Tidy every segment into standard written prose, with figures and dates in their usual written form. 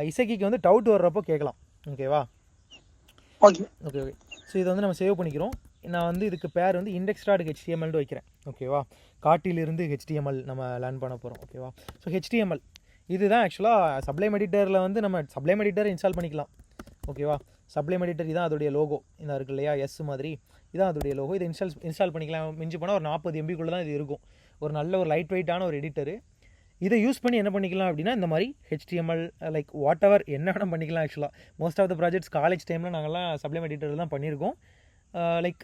இசக்கிக்கு வந்து டவுட் வர்றப்போ கேட்கலாம். ஓகேவா? Okay okay okay. ஸோ இதை வந்து நம்ம சேவ் பண்ணிக்கிறோம். நான் வந்து இதுக்கு பேர் வந்து இண்டெக்ஸ் டாட் ஹெச்டிஎம்எல்னு வைக்கிறேன். ஓகேவா? காட்டிலிருந்து ஹெச்டிஎம்எல் நம்ம லேர்ன் பண்ண போகிறோம். ஓகேவா? ஸோ ஹெச்டிஎம்எல் இதுதான் ஆக்சுவலாக சப்ளைம் எடிட்டரில் வந்து நம்ம சப்ளைம் எடிட்டர் இன்ஸ்டால் பண்ணிக்கலாம். ஓகேவா? சப்ளைம் எடிட்டர் இதான் அதோடைய லோகோ. இந்த இருக்கு இல்லையா, எஸ் மாதிரி, இதான் அதோடைய லோகோ. இதை இன்ஸ்டால் பண்ணிக்கலாம். மிஞ்சி போனால் ஒரு 40 MB தான் இது இருக்கும். ஒரு நல்ல ஒரு லைட் வெயிட்டான ஒரு எடிட்டரு. இதை யூஸ் பண்ணி என்ன பண்ணிக்கலாம் அப்படின்னா, இந்த மாதிரி ஹெச்டிஎம்எல் லைக் வாட் எவர் என்ன வேணால் பண்ணிக்கலாம். ஆக்சுவலாக most of the projects college டைமில் நாங்கள்லாம் சப்ளைம் எடிட்டர் தான் பண்ணியிருக்கோம். லைக்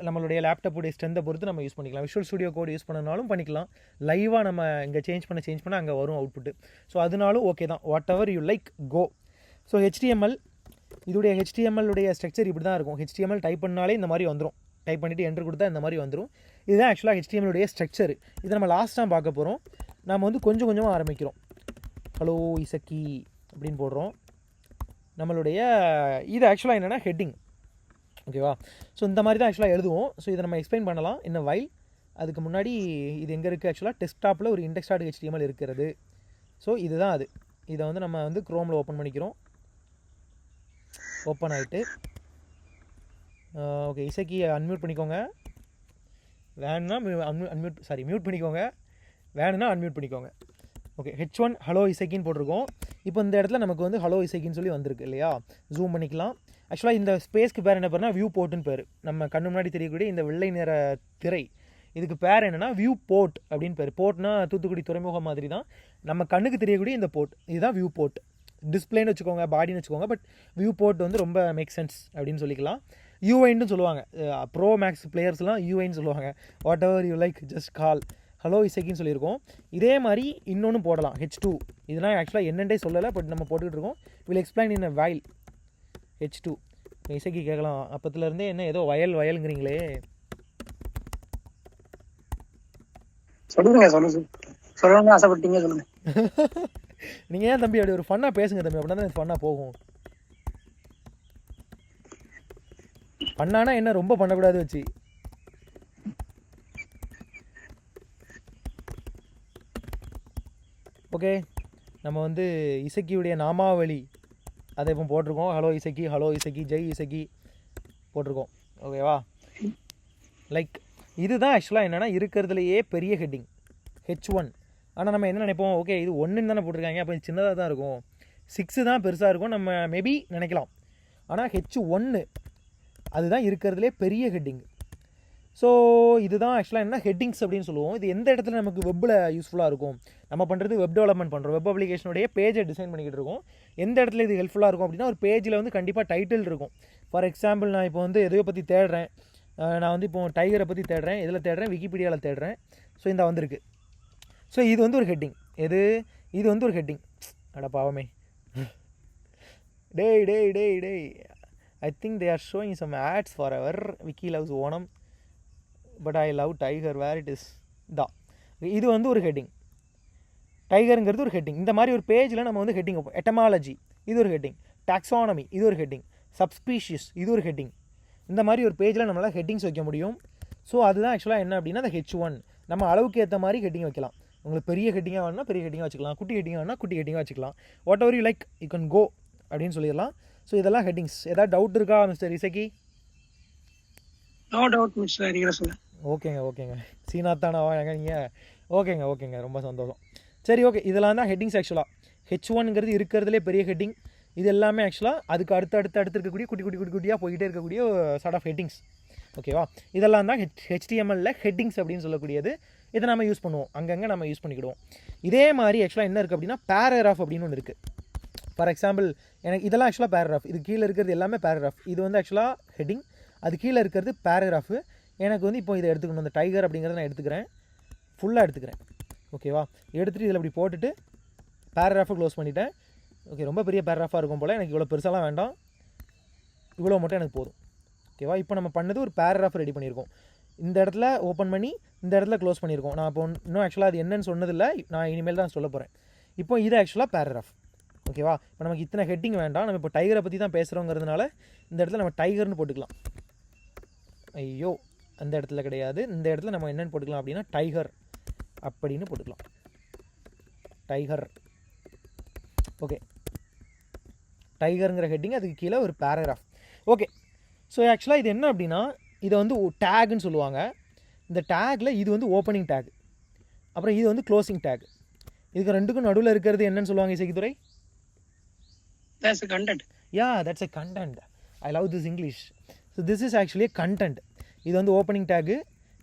நம்மளுடைய லேப்டாப்புடைய ஸ்ட்ரென்த்தை பொறுத்து நம்ம யூஸ் பண்ணிக்கலாம். விஷுவல் ஸ்டுடியோ கோட் யூஸ் பண்ணனாலும் பண்ணிக்கலாம். லைவாக நம்ம இங்கே சேஞ்ச் பண்ண அங்கே வரும் அவுட்புட்டு. ஸோ அதனாலும் ஓகே தான். Whatever you like go. So HTML இதோடைய ஹெச்டிஎம்எல்லுடைய ஸ்ட்ரக்சர் இப்படி தான் இருக்கும். ஹெச்டிஎம்எல் டைப் பண்ணாலே இந்த மாதிரி வந்துடும். டைப் பண்ணிவிட்டு என்ட்ரு கொடுத்தா இந்த மாதிரி வந்துடும். இதுதான் ஆக்சுவலாக ஹெச்டிஎம்எல்லுடைய ஸ்ட்ரக்சர். இதை நம்ம லாஸ்ட்டாக பார்க்க போகிறோம். நம்ம வந்து கொஞ்சம் கொஞ்சமாக ஆரம்பிக்கிறோம். ஹலோ இசக்கி அப்படின்னு போடுறோம். நம்மளுடைய இது ஆக்சுவலாக என்னென்னா ஹெட்டிங். ஓகேவா? ஸோ இந்த மாதிரி தான் ஆக்சுவலாக எழுதுவோம். ஸோ இதை நம்ம எக்ஸ்பிளைன் பண்ணலாம் இன்னும் வைல். அதுக்கு முன்னாடி இது எங்கே இருக்குது, ஆக்சுவலாக டெஸ்க்டாப்பில் ஒரு இண்டெக்ஸ் டாட் ஹெச்டிஎம்எல் இருக்கிறது. ஸோ இதுதான் அது. இதை வந்து நம்ம வந்து க்ரோமில் ஓப்பன் பண்ணிக்கிறோம். ஓப்பன் ஆகிட்டு ஓகே இசக்கி அன்மியூட் பண்ணிக்கோங்க. வேணும்னா மியூட் பண்ணிக்கோங்க. வேணும்னா அன்மியூட் பண்ணிக்கோங்க. ஓகே H1 ஹலோ இசக்கின்னு போட்டிருக்கோம். இப்போ இந்த இடத்துல நமக்கு வந்து ஹலோ இசக்கின்னு சொல்லி வந்திருக்கு இல்லையா? ஜூம் பண்ணிக்கலாம். ஆக்சுவலாக இந்த ஸ்பேஸ்க்கு பேர் என்ன பேர்னா வியூ போர்ட்டுன்னு பேர். நம்ம கண்ணு முன்னாடி தெரியக்கூடிய இந்த வெள்ளை நிற திரை, இதுக்கு பேர் என்னென்னா வியூ போர்ட் அப்படின்னு பேர். போர்ட்னா தூத்துக்குடி துறைமுகம் மாதிரி தான். நம்ம கண்ணுக்கு தெரியக்கூடிய இந்த போர்ட் இதுதான் வியூ போர்ட். டிஸ்பிளேன்னு வச்சுக்கோங்க, பாடின்னு வச்சுக்கோங்க. பட் வியூ போர்ட் வந்து ரொம்ப மேக் சென்ஸ் அப்படின்னு சொல்லிக்கலாம். யூஐன்னு சொல்லுவாங்க. ப்ரோ மேக்ஸ் பிளேயர்ஸ்லாம் யூஐன்னு சொல்லுவாங்க. Whatever you like just call. Hello இசக்கின்னு சொல்லியிருக்கோம். இதே மாதிரி இன்னொன்று போடலாம் H2. இதெல்லாம் ஆக்சுவலாக என்னென்றே சொல்லலை, பட் நம்ம போட்டுக்கிட்டு இருக்கோம். Will explain in a while. H2 Isakki கேட்கலாம், அப்பத்துலேருந்தே என்ன ஏதோ வயலுங்கிறீங்களே. சொல்லுங்க சொல்லணும்னு ஆசைப்பட்டீங்க, சொல்லுங்க. நீங்கள் ஏன் தம்பி அப்படி ஒரு ஃபன்னாக பேசுங்க தம்பி, அப்படின்னா தான் ஃபன்னாக போகும். பண்ணானா என்ன ரொம்ப பண்ணக்கூடாது வச்சு. ஓகே, நம்ம வந்து இசக்கியுடைய நாமாவளி அதை இப்போ போட்டிருக்கோம். ஹலோ இசக்கி ஜெய் இசக்கி போட்டிருக்கோம். ஓகேவா? லைக் இதுதான் ஆக்சுவலாக என்னென்னா இருக்கிறதுலையே பெரிய ஹெட்டிங் H1. ஆனால் நம்ம என்ன நினைப்போம், ஓகே இது 1ன்னு தானே போட்டிருக்காங்க, அப்போ சின்னதாக தான் இருக்கும், 6 தான் பெருசாக இருக்கும் நம்ம மேபி நினைக்கலாம். ஆனால் H1 அதுதான் இருக்கிறதுலே பெரிய ஹெட்டிங். ஸோ இதுதான் ஆக்சுவலாக என்ன ஹெட்டிங்ஸ் அப்படின்னு சொல்லுவோம். இது எந்த இடத்துல நமக்கு வெப்பில் யூஸ்ஃபுல்லாக இருக்கும், நம்ம பண்ணுறது வெப் டெவலப்மெண்ட் பண்ணுறோம், வெப் அப்ளிகேஷனுடைய பேஜை டிசைன் பண்ணிக்கிட்டு இருக்கோம். எந்த இடத்துல இது ஹெல்ப்ஃபுல்லாக இருக்கும் அப்படின்னா, ஒரு பேஜில் வந்து கண்டிப்பாக டைட்டில் இருக்கும். ஃபார் எக்ஸாம்பிள் நான் இப்போ வந்து எதையோ பற்றி தேடுறேன். நான் வந்து இப்போ டைகரை பற்றி தேடுறேன். இதில் தேடுறேன், விக்கிபீடியாவில் தேடுறேன். ஸோ இந்த வந்திருக்கு. ஸோ இது வந்து ஒரு ஹெட்டிங். இது வந்து ஒரு ஹெட்டிங். அட பாவமே. டேய் I think they are showing some ads forever. Wiki loves Onam, but I love Tiger. Where it is? இது வந்து ஒரு ஹெட்டிங். டைகருங்கிறது ஒரு ஹெட்டிங். இந்த மாதிரி ஒரு பேஜில் நம்ம வந்து ஹெட்டிங் வைப்போம். எட்டமாலஜி இது ஒரு ஹெட்டிங். டாக்ஸானமி இது ஒரு ஹெட்டிங். சப்ஸ்பீஷியஸ் இது ஒரு ஹெட்டிங். இந்த மாதிரி ஒரு பேஜில் நம்மளால் ஹெட்டிங்ஸ் வைக்க முடியும். ஸோ அதுதான் ஆக்சுவலாக என்ன அப்படின்னா, அந்த H1 நம்ம அளவுக்கு ஏற்ற மாதிரி ஹெட்டிங் வைக்கலாம். உங்களுக்கு பெரிய ஹெட்டிங்காக வேணும்னா பெரிய ஹெட்டிங்காக வச்சுக்கலாம், குட்டி ஹெட்டிங்காக வேணும்னா குட்டி ஹெட்டிங்காக வச்சுக்கலாம். Whatever you like you can go அப்படின்னு சொல்லிடலாம். ஸோ இதெல்லாம் ஹெட்டிங்ஸ். ஏதாவது டவுட் இருக்கா mister Isakki? No doubt mister நீங்க. ஓகேங்க சீனாத்தானாவா எங்க நீங்கள்? ஓகேங்க ரொம்ப சந்தோஷம். சரி ஓகே, இதெல்லாம் தான் ஹெட்டிங்ஸ். ஆக்சுவலாக H1ங்கிறது இருக்கிறதுலே பெரிய ஹெட்டிங். இது எல்லாமே ஆக்சுவலாக அதுக்கு அடுத்து இருக்கக்கூடிய குட்டியாக போய்கிட்டே இருக்கக்கூடிய சார்ட் ஆஃப் ஹெட்டிங்ஸ். ஓகேவா? இதெல்லாம் தான் HTML ஹெட்டிங்ஸ் அப்படின்னு சொல்லக்கூடியது. இதை நம்ம யூஸ் பண்ணுவோம், அங்கங்கே நம்ம யூஸ் பண்ணிக்கிடுவோம். இதே மாதிரி ஆக்சுவலாக என்ன இருக்குது அப்படின்னா, பேராகிராஃப் அப்படின்னு ஒன்று இருக்குது. ஃபார் எக்ஸாம்பிள் எனக்கு இதெல்லாம் ஆக்சுவலாக பேராகிராஃப். இது கீழே இருக்கிறது எல்லாமே பேராகிராஃப். இது வந்து ஆக்சுவலாக ஹெட்டிங், அது கீழே இருக்கிறது பேராகிராஃபு. எனக்கு வந்து இப்போ இதை எடுத்துக்கணும், அந்த டைகர் அப்படிங்கிறத நான் எடுத்துக்கிறேன், ஃபுல்லாக எடுத்துக்கிறேன். ஓகேவா? எடுத்துகிட்டு இதில் இப்படி போட்டுட்டு பேராகிராஃபை க்ளோஸ் பண்ணிவிட்டேன். ஓகே, ரொம்ப பெரிய பேராகிராஃபாக இருக்கும் போல், எனக்கு இவ்வளோ பெருசாலாம் வேண்டாம், இவ்வளோ மட்டும் எனக்கு போதும். ஓகேவா? இப்போ நம்ம பண்ணது ஒரு பேராகிராஃப் ரெடி பண்ணியிருக்கோம். இந்த இடத்துல ஓப்பன் பண்ணி இந்த இடத்துல க்ளோஸ் பண்ணியிருக்கோம். நான் இப்போ இன்னும் ஆக்சுவலாக அது என்னன்னு சொன்னதில்லை, நான் இனிமேல் தான் சொல்ல போகிறேன். இப்போ இது ஆக்சுவலாக பேராகிராஃப். ஓகேவா? இப்போ நமக்கு இத்தனை ஹெட்டிங் வேண்டாம், நம்ம இப்போ டைகரை பற்றி தான் பேசுகிறோங்கிறதுனால இந்த இடத்துல நம்ம டைகர்னு போட்டுக்கலாம். ஐயோ, அந்த இடத்துல கிடையாது, இந்த இடத்துல நம்ம என்னென்னு போட்டுக்கலாம் அப்படின்னா டைகர் அப்படின்னு போட்டுக்கலாம். டைகர். ஓகே, டைகருங்கிற ஹெட்டிங், அதுக்கு கீழே ஒரு பேராகிராஃப். ஓகே, ஸோ ஆக்சுவலாக இது என்ன அப்படின்னா, இதை வந்து டேக்னு சொல்லுவாங்க. இந்த டேக்கில் இது வந்து ஓப்பனிங் டேக், அப்புறம் இது வந்து க்ளோசிங் டேக். இதுக்கு ரெண்டுக்கும் நடுவில் இருக்கிறது என்னன்னு சொல்லுவாங்க இசைக்குதுரை? That's a content. Yeah, that's a content. I love this English. So this is actually a content. இது வந்து ஓப்பனிங் டேக்கு,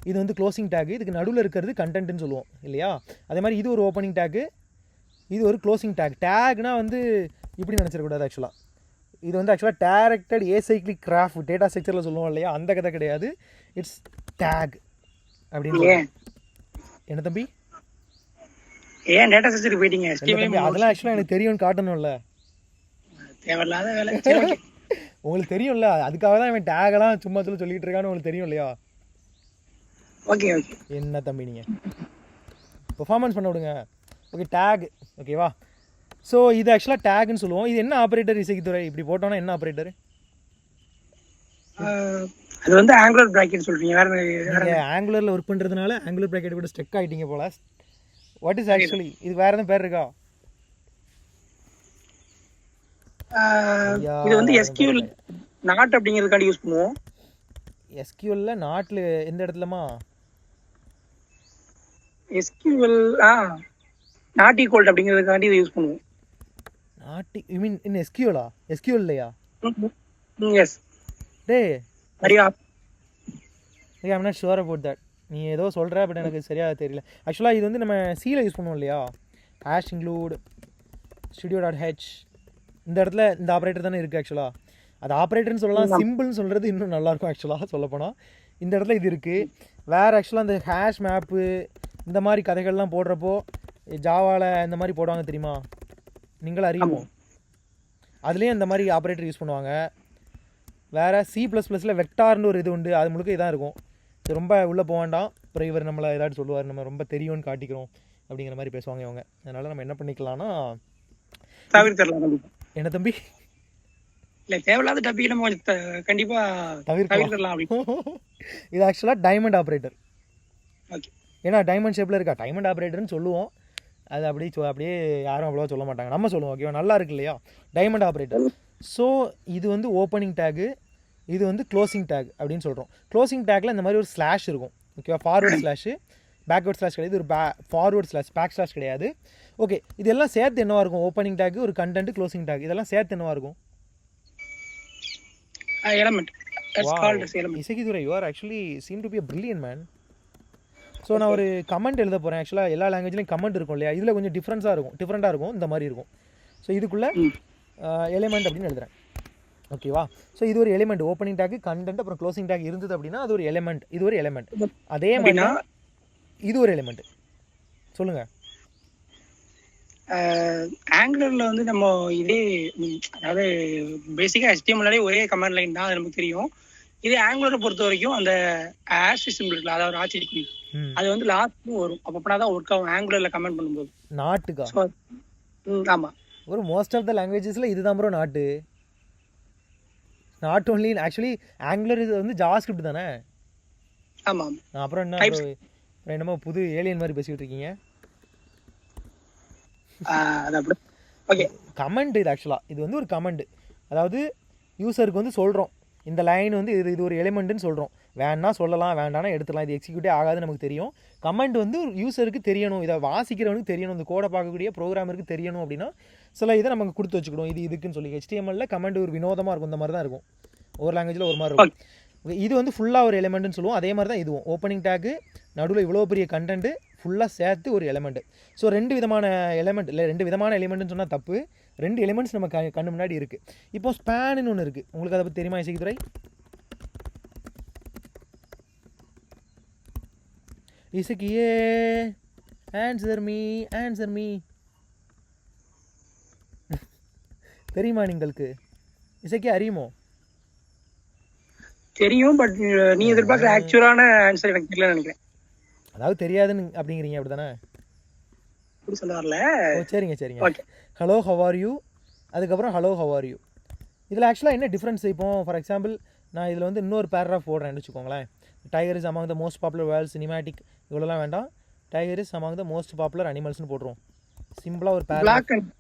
இது வந்து க்ளோசிங் டேக்கு. இதுக்கு நடுவில் இருக்கிறது கண்டென்ட்னு சொல்லுவோம் இல்லையா? அதே மாதிரி இது ஒரு ஓப்பனிங் டேக்கு, இது ஒரு க்ளோசிங் டேக். டேக்னா வந்து இப்படி நினச்சிடக்கூடாது. ஆக்சுவலாக இது வந்து ஆக்சுவலாக டைரக்டட் ஏசைக்ளிக் கிராஃப்ட் டேட்டா ஸ்ட்ரக்சரில் சொல்லுவோம் இல்லையா, அந்த கதை கிடையாது. இட்ஸ் டேக் அப்படின்னு. என்ன தம்பி ஏன் டேட்டா ஸ்ட்ரக்சருக்கு போயிட்டீங்க? அதெல்லாம் ஆக்சுவலாக எனக்கு தெரியும்னு காட்டணும்ல, தேவையில்லாத வேலை. உங்களுக்கு தெரியும்ல, அதுக்காக தான் இவன் டேகெல்லாம் சும்மா சொல்லிட்டு இருக்கான்னு உங்களுக்கு தெரியும் இல்லையா? Okay okay. என்ன தம்பி நீங்கள் பெர்ஃபார்மன்ஸ் பண்ண விடுங்க. ஓகே, டேக் ஓகேவா? ஸோ இது ஆக்சுவலாக டேக்னு சொல்லுவோம். இது என்ன ஆப்ரேட்டர் இசைக்குதுரை? இப்படி போட்டோன்னா என்ன ஆப்ரேட்டர்? அது வந்து ஆங்குலர் பிராக்கெட் சொல்றீங்க. வேற ஆங்குலரில் ஒர்க் பண்ணுறதுனால ஆங்குலர் பிராக்கெட் கூட ஸ்டெக் ஆகிட்டீங்க போல. வாட் இஸ் ஆக்சுவலி இது? வேறு எதுவும் பேர் இருக்கா? இது வந்து SQL நாட் அப்படிங்கிறதுக்காண்டி யூஸ் பண்ணுவோம். SQL நாட்டில் எந்த இடத்துலமா? SQL நாட் ஈக்குவல் அப்படிங்கிறதுக்காண்டி இதை யூஸ் பண்ணுவோம். Not you mean in SQL? SQL இல்லையா? எஸ். டே சரியா? I'm not sure about that. நீ ஏதோ சொல்கிற, பட் எனக்கு சரியாக தெரியல. ஆக்சுவலாக இது வந்து நம்ம சியில் யூஸ் பண்ணுவோம் இல்லையா? ஹேஷ் இன்க்ளூட் studio.h இந்த இடத்துல இந்த ஆப்ரேட்டர் தானே இருக்குது. ஆக்சுவலாக அது ஆப்ரேட்டர்னு சொல்லலாம், சிம்பிள்னு சொல்கிறது இன்னும் நல்லாயிருக்கும் ஆக்சுவலாக சொல்லப்போனால். இந்த இடத்துல இது இருக்குது. வேறு ஆக்சுவலாக இந்த ஹேஷ் மேப்பு இந்த மாதிரி கதைகள்லாம் போடுறப்போ ஜாவாவில் இந்த மாதிரி போடுவாங்க தெரியுமா? நீங்களும் அறியுமோ? அதுலேயும் இந்த மாதிரி ஆப்ரேட்டர் யூஸ் பண்ணுவாங்க. வேறு C++ல் வெக்டார்னு ஒரு இது உண்டு, அது முழுக்க இதான் இருக்கும். இது ரொம்ப உள்ளே போக வேண்டாம், அப்புறம் இவர் நம்மளை ஏதாச்சும் சொல்லுவார், நம்ம ரொம்ப தெரியும்னு காட்டிக்கிறோம் அப்படிங்கிற மாதிரி பேசுவாங்க இவங்க. அதனால் நம்ம என்ன பண்ணிக்கலாம்னா தவிர்க்கலாம். என்ன தம்பி? இல்லை, தேவையில்லாத டாபிக் நம்ம கண்டிப்பாக தவிர்க்கலாம். இது ஆக்சுவலாக டைமண்ட் ஆப்ரேட்டர். ஓகே, ஏன்னா டைமண்ட் ஷேப்பில் இருக்கா, டைமண்ட் ஆப்ரேட்டர்னு சொல்லுவோம். அது அப்படியே யாரும் அவ்வளோவா சொல்ல மாட்டாங்க, நம்ம சொல்லுவோம். ஓகேவா? நல்லா இருக்கு இல்லையா டைமண்ட் ஆப்ரேட்டர்? ஸோ இது வந்து ஓப்பனிங் டேக்கு, இது வந்து க்ளோசிங் டேக் அப்படின்னு சொல்கிறோம். க்ளோசிங் டேக்கில் இந்த மாதிரி ஒரு ஸ்லாஷ் இருக்கும். ஓகேவா? ஃபார்வர்ட் ஸ்லாஷு, பேக்வர்ட் ஸ்லாஷ் கிடையாது, ஒரு ஃபார்வர்ட் ஸ்லாஷ், பேக் ஸ்லாஷ் கிடையாது. ஓகே, இதெல்லாம் சேர்த்து என்னவா இருக்கும்? ஓப்பனிங் டேக், ஒரு கண்டென்ட், க்ளோசிங் டேக், இதெல்லாம் சேர்த்து என்னவா இருக்கும்? Element. That's called as element. Isaikkudurai, you are actually seem to be a brilliant man. So நான் ஒரு கமெண்ட் எழுத போகிறேன். ஆக்சுவலாக எல்லா லாங்குவேஜ்லையும் கமெண்ட் இருக்கும் இல்லையா? இதில் கொஞ்சம் டிஃப்ரெண்ட்டாக இருக்கும், இந்த மாதிரி இருக்கும். ஸோ இதுக்குள்ளே எலிமெண்ட் அப்படின்னு எழுதுறேன். ஓகேவா? ஸோ இது ஒரு எலிமெண்ட். ஓப்பனிங் டேக், கண்டென்ட், அப்புறம் க்ளோசிங் டேக் இருந்தது அப்படின்னா அது ஒரு எலிமெண்ட். இது ஒரு எலிமெண்ட். அதே மாதிரி இது ஒரு எலிமெண்ட். சொல்லுங்கள். ஆங்குலரில் வந்து நம்ம இதே, அதாவது பேசிக்காக HTML ஒரே கமாண்ட் லைன் தான், அது நமக்கு தெரியும். இதே ஆங்குலரை பொறுத்த வரைக்கும் அந்த ஆஷ் சிம்பிள் இருக்குல்ல, அதாவது ஆச்சரிய குறி, அது வந்து லாஸ்ட்டும் வரும். அப்போ தான் ஒர்க் ஆகும் ஆங்குலரில் கமெண்ட் பண்ணும்போது. நாட்டுக்கா? ஆமாம். ஒரு மோஸ்ட் ஆஃப் த லாங்குவேஜஸில் இதுதான் bro not only. Actually angular இது வந்து ஜாவாஸ்கிரிப்ட் தானே? ஆமாம். அப்புறம் என்னமோ புது ஏலியன் மாதிரி பேசிக்கிட்டு இருக்கீங்க. ஓகே, கமெண்ட் இது ஆக்சுவலாக இது வந்து ஒரு கமெண்ட். அதாவது யூசருக்கு வந்து சொல்கிறோம், இந்த லைன் வந்து இது ஒரு எலிமெண்ட்டுன்னு சொல்கிறோம். வேணா சொல்லலாம், வேண்டானா எடுத்துடலாம். இது எக்ஸிக்யூட்டே ஆகாது நமக்கு தெரியும். கமெண்ட் வந்து ஒரு யூசருக்கு தெரியணும், இதை வாசிக்கிறவனுக்கு தெரியணும், இந்த கோடை பார்க்கக்கூடிய ப்ரோக்ராமருக்கு தெரியணும் அப்படின்னா சில இதை நமக்கு கொடுத்து வச்சுக்கணும். இது இதுக்குன்னு சொல்லி HTML கமெண்ட் ஒரு வினோதமாக இருக்கும், இந்த மாதிரி தான் இருக்கும். ஒவ்வொரு லாங்குவேஜில் ஒரு மாதிரி இருக்கும். இது வந்து ஃபுல்லாக ஒரு எலிமெண்ட்னு சொல்லுவோம். அதே மாதிரி தான் இதுவும் ஓப்பனிங் டேக்கு, நடுவில் இவ்வளோ பெரிய கண்டென்ட்டு ஃபுல்லாக சேர்த்து ஒரு எலிமெண்ட். ஸோ ரெண்டு விதமான எலிமெண்ட்னு சொன்னால் தப்பு. ரெண்டு எலிமெண்ட்ஸ் நம்ம கண்ணு முன்னாடி இருக்குது. இப்போ ஸ்பேன்னு ஒன்று இருக்குது, உங்களுக்கு அதை பற்றி தெரியுமா இசைக்குதுரை? இசைக்கியே ஆன்சர் மீ தெரியுமா உங்களுக்கு? இசைக்கே அறியுமோ? தெரியும், பட் நீ எதிர்பார்க்குற ஆக்சுவலான ஆன்சர் எனக்கு தெரியல நினைக்கிறேன். அதாவது தெரியாதுன்னு அப்படிங்கிறீங்க, அப்படி தானே? அப்படி சொல்ல வரல. ஓ சரிங்க. ஹலோ ஹவ் ஆர் யூ, அதுக்கப்புறம் ஹலோ ஹவ் ஆர் யூ. இதில் ஆக்சுவலாக என்ன டிஃப்ரென்ஸ்? இப்போ ஃபார் எக்ஸாம்பிள் நான் இதில் வந்து இன்னொரு பேராகிராஃப் போடுறேன்னு வச்சுக்கோங்களேன். Tiger is among the most popular world cinematic, இவ்வளோலாம் வேண்டாம். Tiger is among the most popular அனிமல்ஸ்னு போட்டுருவோம். சிம்பிளாக ஒரு பேராகிராஃப்.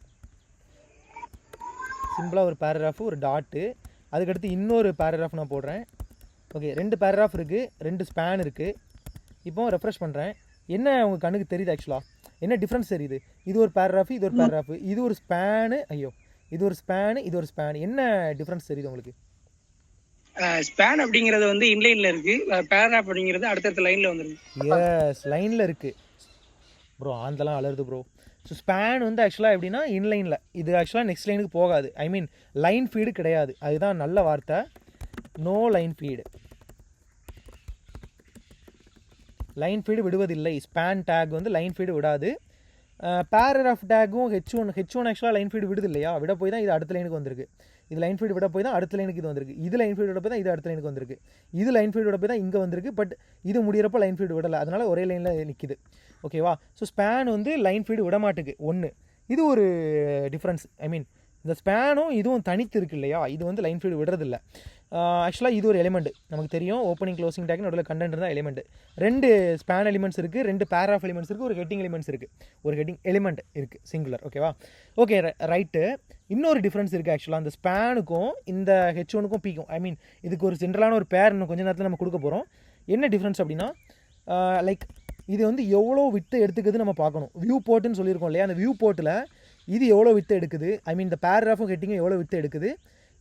சிம்பிளாக ஒரு பேராகிராஃபு ஒரு டாட்டு, அதுக்கடுத்து இன்னொரு பேராகிராஃப் நான் போடுறேன். ஓகே, 2 பேராகிராஃப் இருக்குது, 2 ஸ்பேன் இருக்குது. இப்போ ரெஃப்ரெஷ் பண்ணுறேன். என்ன உங்கள் கண்ணுக்கு தெரியுது ஆக்சுவலாக? என்ன டிஃப்ரென்ஸ் தெரியுது? இது ஒரு பேராகிராஃபு, இது ஒரு பேராகிராஃபு, இது ஒரு ஸ்பேனு, ஐயோ இது ஒரு ஸ்பேனு, இது ஒரு ஸ்பேன். என்ன டிஃப்ரென்ஸ் தெரியுது உங்களுக்கு? ஸ்பேன் அப்படிங்கிறது வந்து இன்லைன்ல இருக்கு, பேராகிராஃப் அப்படிங்கிறது அடுத்தடுத்த லைன்ல வந்துருக்கு. எஸ், லைனில் இருக்குது ப்ரோ. ஆந்தெல்லாம் அலருது ப்ரோ. ஸோ ஸ்பேன் வந்து ஆக்சுவலாக எப்படின்னா இன்லைனில், இது ஆக்சுவலாக நெக்ஸ்ட் லைனுக்கு போகாது. ஐ மீன் லைன் ஃபீடு கிடையாது, அதுதான் நல்ல வார்த்தை. No line feed, line feed விடுவதில்லை. ஸ்பேன் டேக் வந்து லைன் ஃபீடு விடாது. பேராகிராஃப் டேக்கும் ஹெச்1 ஆக்சுவலாக லைன் ஃபீடு விடுது இல்லையா? விட போய் தான் இது அடுத்த லைனுக்கு வந்திருக்கு. இது லைன் ஃபீடு விட போய் தான் அடுத்த லைனுக்கு இது வந்திருக்கு. இது லைன் ஃபீடு விட போய் தான் இது அடுத்த லைனுக்கு வந்திருக்கு. இது லைன் ஃபீடு விட போய் தான் இங்கே வந்திருக்கு. பட் இது முடிகிறப்போ லைன் ஃபீடு விடலை, அதனால் ஒரே லைனில் நிற்கிது. ஓகேவா? ஸோ ஸ்பேன் வந்து லைன் ஃபீடு விட மாட்டுக்கு ஒன்று. இது ஒரு டிஃப்ரென்ஸ். ஐ மீன் இந்த ஸ்பேனும் இதுவும் தனித்து இருக்குது இல்லையா? இது வந்து லைன் ஃபீடு விடுறதில்ல. ஆக்சுவலாக இது ஒரு எலிமெண்ட் நமக்கு தெரியும். ஓப்பனிங் க்ளோசிங் டேக் நடுவில் கண்டென்ட் இருந்தால் எலிமெண்ட். 2 ஸ்பேன் எலிமெண்ட்ஸ் இருக்குது, 2 பேராகிராஃப் எலிமெண்ட்ஸ் இருக்குது, ஒரு ஹெட்டிங் எலிமெண்ட்ஸ் இருக்குது, ஒரு ஹெட்டிங் எலிமெண்ட் இருக்குது சிங்குலர். ஓகேவா? Okay, right. இன்னொரு டிஃப்ரென்ஸ் இருக்குது ஆக்சுவலாக அந்த ஸ்பேனுக்கும் இந்த ஹெச்1க்கும் பிக்கும். ஐ மீன் இதுக்கு ஒரு சென்ட்ரலான ஒரு பேர் இன்னும் கொஞ்சம் நேரத்தில் நம்ம கொடுக்க போகிறோம். என்ன டிஃப்ரென்ஸ் அப்படின்னா, லைக் இது வந்து எவ்வளோ வித்து எடுத்துக்குது நம்ம பார்க்கணும். வியூ போர்ட்டுன்னு சொல்லியிருக்கோம் இல்லையா? அந்த வியூ போர்ட்டில் இது எவ்வளோ வித்து எடுக்குது, ஐ மீன் இந்த பேராகிராஃபும் ஹெட்டிங்கும் எவ்வளோ வித்து எடுக்குது,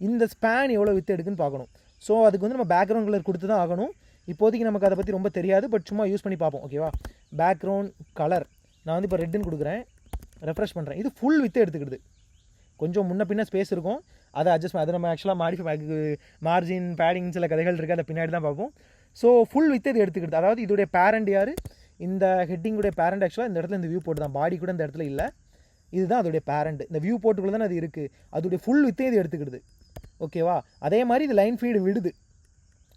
இந்த ஸ்பேன் எவ்வளோ வித்து எடுக்குன்னு பார்க்கணும். ஸோ அதுக்கு வந்து நம்ம பேக்ரவுண்ட் கலர் கொடுத்து தான் ஆகணும். இப்போதைக்கு நமக்கு அதை பற்றி ரொம்ப தெரியாது, பட் சும்மா யூஸ் பண்ணி பார்ப்போம். ஓகேவா? பேக்ரவுண்ட் கலர் நான் வந்து இப்போ ரெட்டுன்னு கொடுக்குறேன், ரெஃப்ரெஷ் பண்ணுறேன். இது ஃபுல் வித்து எடுத்துக்கிடுது. கொஞ்சம் முன்ன பின்ன ஸ்பேஸ் இருக்கும், அதை அட்ஜஸ்ட் அதை நம்ம ஆக்சுவலாக மாடிஃபை மார்ஜின் பேடிங் சில கதைகள் இருக்குது, அதை பின்னாடி தான் பார்ப்போம். ஸோ ஃபுல் வித்து இது எடுத்துக்கிடுது. அதாவது இதோடைய பேரண்ட் யார்? இந்த ஹெட்டிங்குடைய பேரண்ட் ஆக்சுவலாக இந்த இடத்துல இந்த வியூ போர்ட் தான், பாடி கூட இந்த இடத்துல இல்லை. இதுதான் அதோடைய பேரண்ட். இந்த வியூ போர்ட்டுக்குள்ளே தான் அது இருக்குது. அதோடைய ஃபுல் வித்தே இது எடுத்துக்கிடுது. ஓகேவா? அதே மாதிரி இது லைன் ஃபீடு விடுது.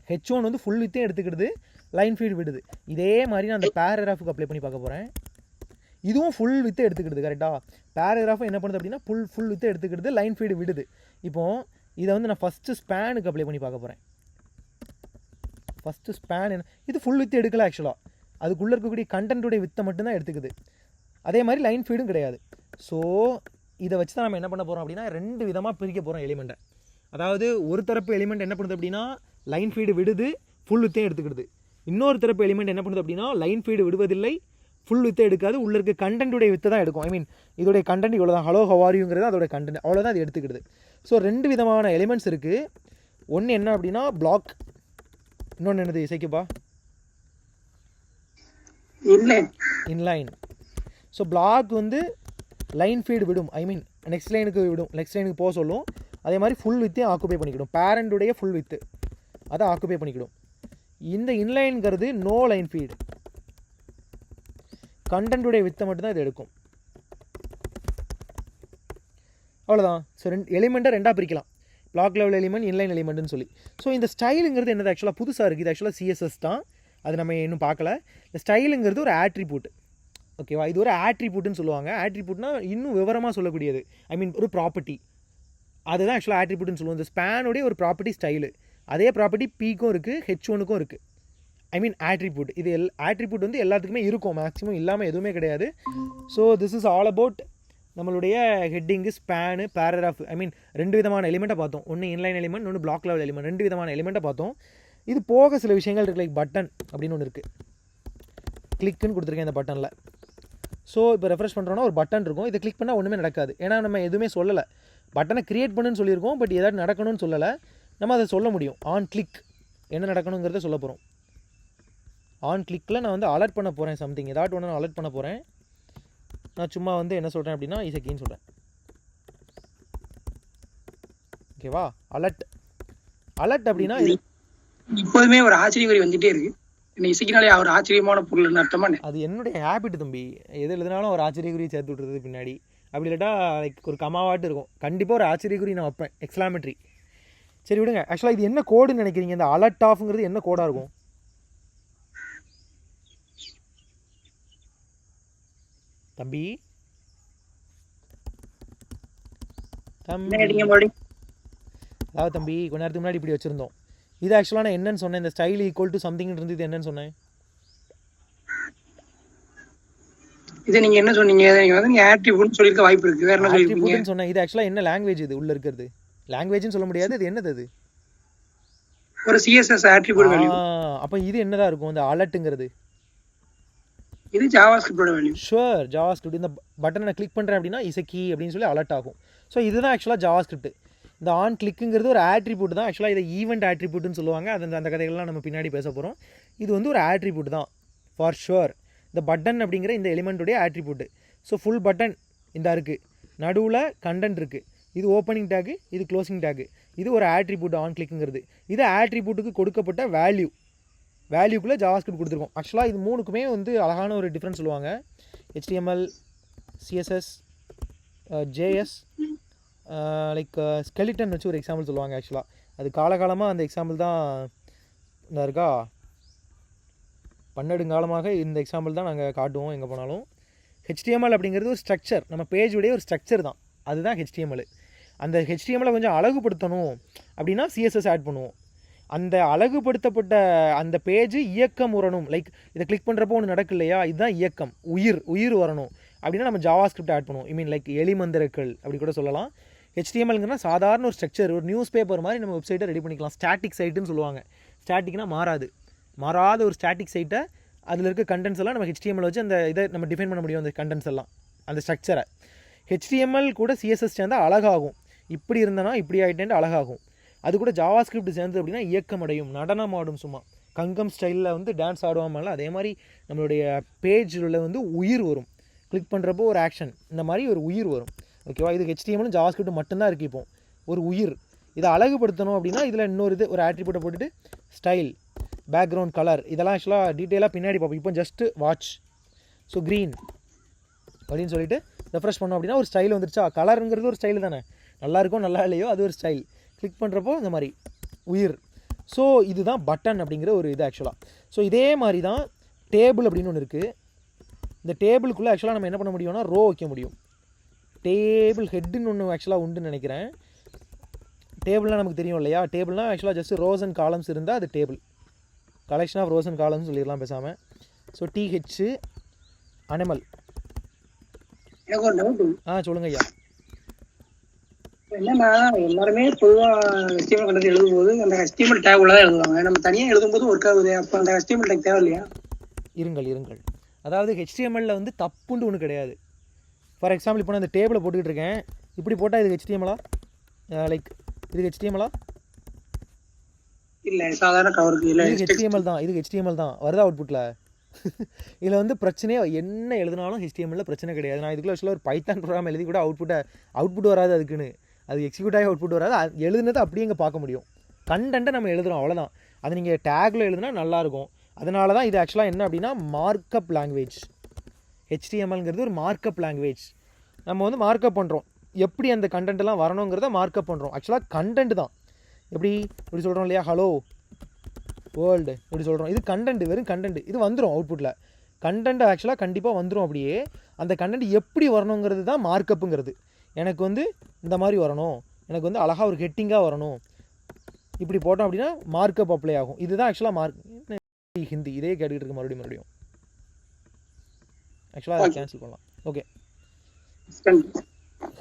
ஹெச்1 வந்து ஃபுல் வித்தே எடுத்துக்கிடுது, லைன் ஃபீடு விடுது. இதே மாதிரி நான் அந்த பேராகிராஃபுக்கு அப்ளை பண்ணி பார்க்க போகிறேன். இதுவும் ஃபுல் வித்தே எடுத்துக்கிடுது. கரெக்டாக? பேராகிராஃபும் என்ன பண்ணுது அப்படின்னா ஃபுல் வித்தே எடுத்துக்கிடுது, லைன் ஃபீடு விடுது. இப்போது இதை வந்து நான் ஃபஸ்ட்டு ஸ்பேனுக்கு அப்ளை பண்ணி பார்க்க போகிறேன். ஃபஸ்ட்டு ஸ்பேன் என்ன, இது ஃபுல் வித்து எடுக்கல ஆக்சுவலாக, அதுக்குள்ளே இருக்கக்கூடிய கண்டென்ட்டுடைய வித்தை மட்டும்தான் எடுத்துக்குது. அதே மாதிரி லைன் ஃபீடும் கிடையாது. ஸோ இதை வச்சு தான் நம்ம என்ன பண்ண போகிறோம் அப்படின்னா 2 விதமாக பிரிக்க போகிறோம் எலிமெண்ட்டை. அதாவது ஒரு தரப்பு எலிமெண்ட் என்ன பண்ணுது அப்படின்னா லைன் ஃபீடு விடுது, ஃபுல் வித்தையும் எடுத்துக்கிடுது. இன்னொரு தரப்பு எலிமெண்ட் என்ன பண்ணுது அப்படின்னா லைன் ஃபீடு விடுவதில்லை, ஃபுல் வித்தை எடுக்காது, உள்ளே இருக்க கண்டென்ட்டுடைய வித்தை தான் எடுக்கும். ஐ மீன் இதோடைய கண்டென்ட் இவ்வளோ தான், ஹலோ ஹவாரியுங்கிறது அதோட கண்டென்ட், அவ்வளோதான் அது எடுத்துக்கிடுது. ஸோ 2 விதமான எலிமெண்ட்ஸ் இருக்குது. ஒன்று என்ன அப்படின்னா பிளாக், இன்னொன்று என்னது இசைக்குப்பா? இன்லைன். ஸோ பிளாக் வந்து லைன் ஃபீடு விடும், ஐ மீன் நெக்ஸ்ட் லைனுக்கு விடும், நெக்ஸ்ட் லைனுக்கு போக சொல்லும். அதே மாதிரி ஃபுல் வித்தையும் ஆக்குபை பண்ணிக்கிடும், பேரண்ட்டுடைய ஃபுல் வித்து அதை ஆக்குபை பண்ணிக்கிடும். இந்த இன்லைன்கிறது நோ லைன் ஃபீடு, கண்டென்ட்டுடைய வித்தை மட்டும்தான் இது எடுக்கும். அவ்வளோதான். ஸோ எலிமெண்ட்டை 2ஆக பிரிக்கலாம், பிளாக் லெவல் எலிமெண்ட், இன்லைன் எலிமெண்ட்னு சொல்லி. ஸோ இந்த ஸ்டைலுங்கிறது என்னது ஆக்சுவலாக புதுசாக இருக்குது. இது ஆக்சுவலாக சிஎஸ்எஸ் தான், அது நம்ம இன்னும் பார்க்கல. இந்த ஸ்டைலுங்கிறது ஒரு ஆட்ரிபியூட். ஓகேவா? இது ஒரு ஆட்ரிபியூட்னு சொல்லுவாங்க. ஆட்ரிபியூட்னா இன்னும் விவரமாக சொல்லக்கூடியது, ஐ மீன் ஒரு ப்ராப்பர்ட்டி, அதுதான் ஆக்சுவலாக ஆட்ரிபியூட்னு சொல்லுவோம். இந்த ஸ்பேனுடைய ஒரு ப்ராப்பர்ட்டி ஸ்டைலு. அதே ப்ராப்பர்ட்டி பிக்கும் இருக்குது, ஹெச்1க்கும் இருக்குது. ஐ மீன் ஆட்ரிபியூட். இது ஆட்ரிபியூட் வந்து எல்லாத்துக்குமே இருக்கும், மேக்ஸிமம் இல்லாமல் எதுவுமே கிடையாது. So this is all about நம்மளுடைய ஹெட்டிங்கு, ஸ்பேனு, பேராகிராஃப். ஐ மீன் 2 விதமான எலிமெண்ட்டை பார்த்தோம். ஒன்று இன்லைன் எலிமெண்ட், ஒன்று பிளாக் லெவல் எலிமெண்ட். 2 விதமான எலிமெண்ட்டை பார்த்தோம். இது போக சில விஷயங்கள் இருக்குது, லைக் பட்டன் அப்படின்னு ஒன்று இருக்குது. கிளிக்குன்னு கொடுத்துருக்கேன் இந்த பட்டனில். ஸோ இப்போ ரெஃப்ரெஷ் பண்ணுறோன்னா ஒரு பட்டன் இருக்கும், இதை கிளிக் பண்ணால் ஒன்றுமே நடக்காது. ஏன்னா நம்ம எதுவுமே சொல்லலை, பட்டனை க்ரியேட் பண்ணுன்னு சொல்லியிருக்கோம், பட் ஏதாவது நடக்கணும்னு சொல்லலை. நம்ம அதை சொல்ல முடியும். ஆன் கிளிக் என்ன நடக்கணுங்கிறத சொல்ல போகிறோம். ஆன் கிளிக்கில் நான் வந்து அலர்ட் பண்ண போகிறேன், சம்திங் ஏதாவது ஒன்று நான் அலர்ட் பண்ண போகிறேன். நான் சும்மா வந்து என்ன சொல்கிறேன் அப்படின்னா இசைக்கின்னு சொல்கிறேன். ஓகேவா? அலர்ட் அப்படின்னா இப்போதுமே ஒரு ஆச்சரியக்குறி வந்துட்டே இருக்கு. இசைக்கினாலே ஒரு ஆச்சரியமான பொருள் அர்த்தமா? அது என்னுடைய ஹேபிட் தம்பி, எது எழுதினாலும் ஒரு ஆச்சரியக்குறியை சேர்த்து விட்றது பின்னாடி. அப்படி இல்லாட்டா லைக் ஒரு கமாவாட்டு இருக்கும், கண்டிப்பாக ஒரு ஆச்சரியக்குறி நான் வைப்பேன், எக்ஸ்க்ளாமேட்ரி. சரி விடுங்க. ஆக்சுவலாக இது என்ன கோடுன்னு நினைக்கிறீங்க? இந்த அலர்ட் ஆஃப்ங்கிறது என்ன கோடாக இருக்கும்? தம்பி அதாவது தம்பி கொஞ்ச நேரத்துக்கு முன்னாடி இப்படி வச்சுருந்தோம். இது ஆக்சுவலாக நான் என்னன்னு சொன்னேன், இந்த ஸ்டைல் ஈக்குவல் டு சம்திங் இருந்து இது என்னன்னு சொன்னேன்? இது நீங்க என்ன சொன்னீங்க? நீங்க வந்து நீங்க ஆட்ரிபியூட்னு சொல்லிருக்க வாய்ப்பு இருக்கு. வேற என்ன சொல்லிருக்கீங்க? ஆட்ரிபியூட்னு சொன்னேன். இது ஆக்சுவலா என்ன லாங்குவேஜ் இது உள்ள இருக்கிறது? லாங்குவேஜ்னு சொல்ல முடியாது. இது என்னது அது? ஒரு CSS ஆட்ரிபியூட் வேல்யூ. அப்ப இது என்னதா இருக்கும்? இந்த அலர்ட்ங்கிறது. இது ஜாவாஸ்கிரிப்டோட வேல்யூ. Sure, JavaScript. இந்த பட்டனை நான் கிளிக் பண்றேன் அப்படின்னா இஸ் கீ அப்படின்னு சொல்லி அலர்ட் ஆகும். ஸோ இதுதான் ஆக்சுவலாக ஜாவாஸ்கிரிப்ட். இந்த ஆன் கிளிக்குங்கிறது ஒரு ஆட்ரிபியூட் தான். ஆக்சுவலாக இதை ஈவெண்ட் ஆட்ரிபியூட்னு சொல்லுவாங்க. அந்த கதைகள்லாம் நம்ம பின்னாடி பேச போகிறோம். இது வந்து ஒரு ஆட்ரிபியூட் தான் ஃபார் ஷுர். இந்த பட்டன் அப்படிங்கிற இந்த எலிமெண்ட்டுடைய ஆட்ரிபியூட். ஸோ ஃபுல் பட்டன் இந்த இருக்குது, நடுவில் கண்டென்ட் இருக்குது, இது ஓப்பனிங் டேக்கு, இது க்ளோசிங் டேக்கு. இது ஒரு ஆட்ரிபியூட் ஆன் கிளிக்குங்கிறது. இது ஆட்ரிபியூட்டுக்கு கொடுக்கப்பட்ட வேல்யூக்குள்ளே ஜாவாஸ்கிரிப்ட் கொடுத்துருக்கோம். ஆக்சுவலாக இது மூணுக்குமே வந்து அழகான ஒரு டிஃப்ரென்ஸ் சொல்லுவாங்க. HTML, CSS, JS, like skeleton வச்சு ஒரு எக்ஸாம்பிள் சொல்லுவாங்க. ஆக்சுவலாக அது காலகாலமாக அந்த எக்ஸாம்பிள் தான் இந்த இருக்கா, பன்னெடுங்காலமாக இந்த எக்ஸாம்பிள் தான் நாங்கள் காட்டுவோம் எங்கே போனாலும். HTML அப்படிங்கிறது ஒரு ஸ்ட்ரக்சர், நம்ம பேஜுடைய ஒரு ஸ்ட்ரக்சர் தான். அதுதான் HTML. அந்த HTML கொஞ்சம் அழகுபடுத்தணும் அப்படின்னா CSS ஆட் பண்ணுவோம். அந்த அழகுபடுத்தப்பட்ட அந்த பேஜ் இயக்கம் வரணும். லைக் இதை கிளிக் பண்ணுறப்போ ஒன்று நடக்கு இல்லையா, இதுதான் இயக்கம், உயிர் வரணும் அப்படின்னா நம்ம ஜாவாஸ்கிரிப்ட் ஆட் பண்ணுவோம். ஐ மீன் லைக் எலிமந்திரக்கள் அப்படி கூட சொல்லலாம். HTMLங்கிறனா சாதாரண ஒரு ஸ்ட்ரக்சர், ஒரு நியூஸ் பேப்பர் மாதிரி நம்ம வெப்சைட்டை ரெடி பண்ணிக்கலாம். ஸ்டாட்டிக் சைட்டுன்னு சொல்லுவாங்க. ஸ்டாட்டிக்னா மாறாத ஒரு ஸ்டாட்டிக் சைட்டை, அதில் இருக்க கண்டென்ட்ஸ் எல்லாம் நம்ம HTML வச்சு அந்த இதை நம்ம டிஃபைன் பண்ண முடியும். அந்த கண்டென்ட்ஸ் எல்லாம், அந்த ஸ்ட்ரக்சரை. HTML கூட CSS சேர்ந்தால் அழகாகும். இப்படி இருந்தனா இப்படி ஆகிட்டேன்ட்டு அழகாகும். அது கூட ஜாவாஸ்கிரிப்ட் சேர்ந்து அப்படின்னா இயக்கம் அடையும், நடனம் ஆடும். சும்மா கங்கம் ஸ்டைலில் வந்து டான்ஸ் ஆடுவாமல, அதே மாதிரி நம்மளுடைய பேஜில் வந்து உயிர் வரும். கிளிக் பண்ணுறப்போ ஒரு ஆக்ஷன், இந்த மாதிரி ஒரு உயிர் வரும். ஓகேவா? இது HTML ஜாவாஸ்கிரிப்ட் மட்டும்தான் இருக்குது. இப்போ ஒரு உயிர் இதை அழகுபடுத்தணும் அப்படின்னா இதில் இன்னொரு இது ஒரு ஆட்ரிபியூட்டை போட்டுட்டு ஸ்டைல், பேக்ரவுண்ட் கலர், இதெல்லாம் ஆக்சுவலாக டீட்டெயிலாக பின்னாடி பார்ப்போம். இப்போ ஜஸ்ட்டு வாட்ச். ஸோ க்ரீன் அப்படின்னு சொல்லிட்டு ரெஃப்ரெஷ் பண்ணோம் அப்படின்னா ஒரு ஸ்டைல் வந்துருச்சா. கலருங்கிறது ஒரு ஸ்டைல் தானே, நல்லா இருக்கும் நல்லா இல்லையோ அது ஒரு ஸ்டைல். கிளிக் பண்ணுறப்போ இந்த மாதிரி உயிர். ஸோ இதுதான் பட்டன் அப்படிங்கிற ஒரு இது ஆக்சுவலாக. ஸோ இதே மாதிரி தான் டேபிள் அப்படின்னு ஒன்று இருக்குது. இந்த டேபிளுக்குள்ளே ஆக்சுவலாக நம்ம என்ன பண்ண முடியும்னா ரோ வைக்க முடியும். டேபிள் ஹெட்டுன்னு ஒன்று ஆக்சுவலாக உண்டுன்னு நினைக்கிறேன். டேபிள்னால் நமக்கு தெரியும் இல்லையா, டேபிள்னால் ஆக்சுவலாக ஜஸ்ட் ரோஸ் அண்ட் காலம்ஸ் இருந்தால் அது table. Collection of rows and columns சொல்லிடலாம் பேசாமல். So TH animal. எனக்கு ஒரு டவுட். சொல்லுங்க ஐயா. என்னன்னா எல்லாருமே பொதுவாக HTML கண்டென்ட் எழுதும்போது அந்த HTML டேக் உள்ள தான் எழுதுவாங்க. நம்ம தனியாக எழுதும்போது ஒர்க் ஆகுது. அப்போ அந்த HTML டேக் தேவை இல்லையா? இருங்கள். அதாவது HTML வந்து தப்புண்டு ஒன்று கிடையாது. ஃபார் எக்ஸாம்பிள் இப்போ நான் இந்த டேபிளை போட்டுக்கிட்டு இருக்கேன். இப்படி போட்டால் இது HTML லைக் இது HTML இல்லை, சாதாரண கவருக்கு இல்லை. இது HTML தான் வருதா அவுட்புட்டில். இதில் வந்து பிரச்சனையே என்ன எழுதினாலும் HTML பிரச்சனை கிடையாது. நான் இதுக்குள்ள ஆக்சுவலாக ஒரு பைத்தான் ப்ரோக்ராம் எழுதி கூட அவுட்புட் வராது. அதுக்குன்னு அது எக்ஸிக்யூட் ஆகி அவுட்புட் வராது. எழுதுனதை அப்படியே இங்கே பார்க்க முடியும். கண்டென்ட்டை நம்ம எழுதுகிறோம், அவ்வளோதான். அது நீங்கள் டேக்கில் எழுதுனா நல்லாயிருக்கும். அதனால தான் இது ஆக்சுவலாக என்ன அப்படின்னா மார்க்கப் லாங்குவேஜ். HTMLங்கிறது ஒரு மார்க்கப் லாங்குவேஜ். நம்ம வந்து மார்க்கப் பண்ணுறோம், எப்படி அந்த கண்டென்ட்லாம் வரணுங்கிறத மார்க்கப் பண்ணுறோம். ஆக்சுவலாக கண்டென்ட் தான். இப்படி சொல்கிறோம் இல்லையா, ஹலோ வேர்ல்டு இப்படி சொல்கிறோம். இது கண்டென்ட், வெறும் கண்டென்ட். இது வந்துடும் அவுட்புட்டில். கண்டென்ட் ஆக்சுவலாக கண்டிப்பாக வந்துடும். அப்படியே அந்த கண்டென்ட் எப்படி வரணுங்கிறது தான் மார்க்கப்புங்கிறது. எனக்கு வந்து இந்த மாதிரி வரணும், எனக்கு வந்து அழகாக ஒரு ஹெட்டிங்காக வரணும், இப்படி போட்டோம் அப்படின்னா மார்க்கப் அப்ளை ஆகும். இதுதான் ஆக்சுவலாக ஹிந்தி இதே கேட்டுக்கிட்டு இருக்கு மறுபடியும். ஆக்சுவலாக அதை கேன்சல் பண்ணலாம். ஓகே,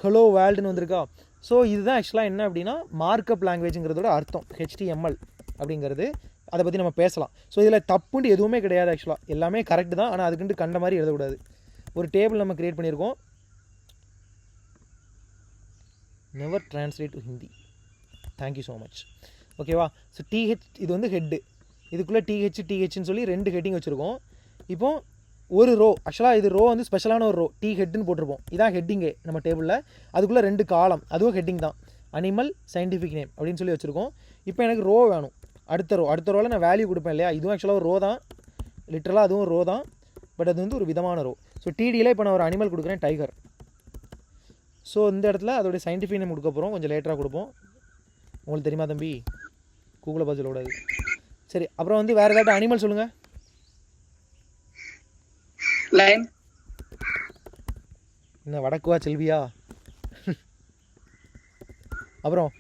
ஹலோ வேர்ல்டுன்னு வந்திருக்கா. ஸோ இதுதான் ஆக்சுவலாக என்ன அப்படின்னா மார்க்கப் லாங்குவேஜுங்கிறதோட அர்த்தம் HTML அப்படிங்கிறது. அதை பற்றி நம்ம பேசலாம். ஸோ இதில் தப்புண்டு எதுவுமே கிடையாது. ஆக்சுவலாக எல்லாமே கரெக்டு தான். ஆனால் அதுக்குன்ட்டு கண்ட மாதிரி எழுதக்கூடாது. ஒரு டேபிள் நம்ம க்ரியேட் பண்ணியிருக்கோம். Never translate to Hindi. Thank you so much. ஓகேவா? ஸோ TH இது வந்து ஹெட்டு. இதுக்குள்ளே THன்னு சொல்லி 2 ஹெட்டிங் வச்சுருக்கோம். இப்போது ஒரு ரோ, ஆக்சுவலாக இது ரோ வந்து ஸ்பெஷலான ஒரு ரோ, T ஹெட்டுன்னு போட்டிருப்போம். இதான் ஹெட்டிங்கே நம்ம டேபிளில். அதுக்குள்ளே 2 காலம், அதுவும் ஹெட்டிங் தான். அனிமல், சயின்டிஃபிக் நேம் அப்படின்னு சொல்லி வச்சுருக்கோம். இப்போ எனக்கு ரோ வேணும். அடுத்த ரோவில் நான் வேல்யூ கொடுப்பேன் இல்லையா. இதுவும் ஆக்சுவலாக ஒரு ரோ தான், லிட்டரலாக அதுவும் ரோ தான். பட் அது வந்து ஒரு விதமான ரோ. ஸோ TDயில் இப்போ நான் ஒரு அனிமல் கொடுக்குறேன், டைகர். ஸோ இந்த இடத்துல அதோடைய சயின்டிஃபிக் நேம் கொடுக்க போகிறோம். கொஞ்சம் லேட்டராக கொடுப்போம். உங்களுக்கு தெரியுமா தம்பி, கூகுளை பார்த்து சொல்லக்கூடாது. சரி, அப்புறம் வந்து வேறு ஏதாவது அனிமல் சொல்லுங்கள். லைன். என்ன வடக்குவா செல்வியா? அப்புறம்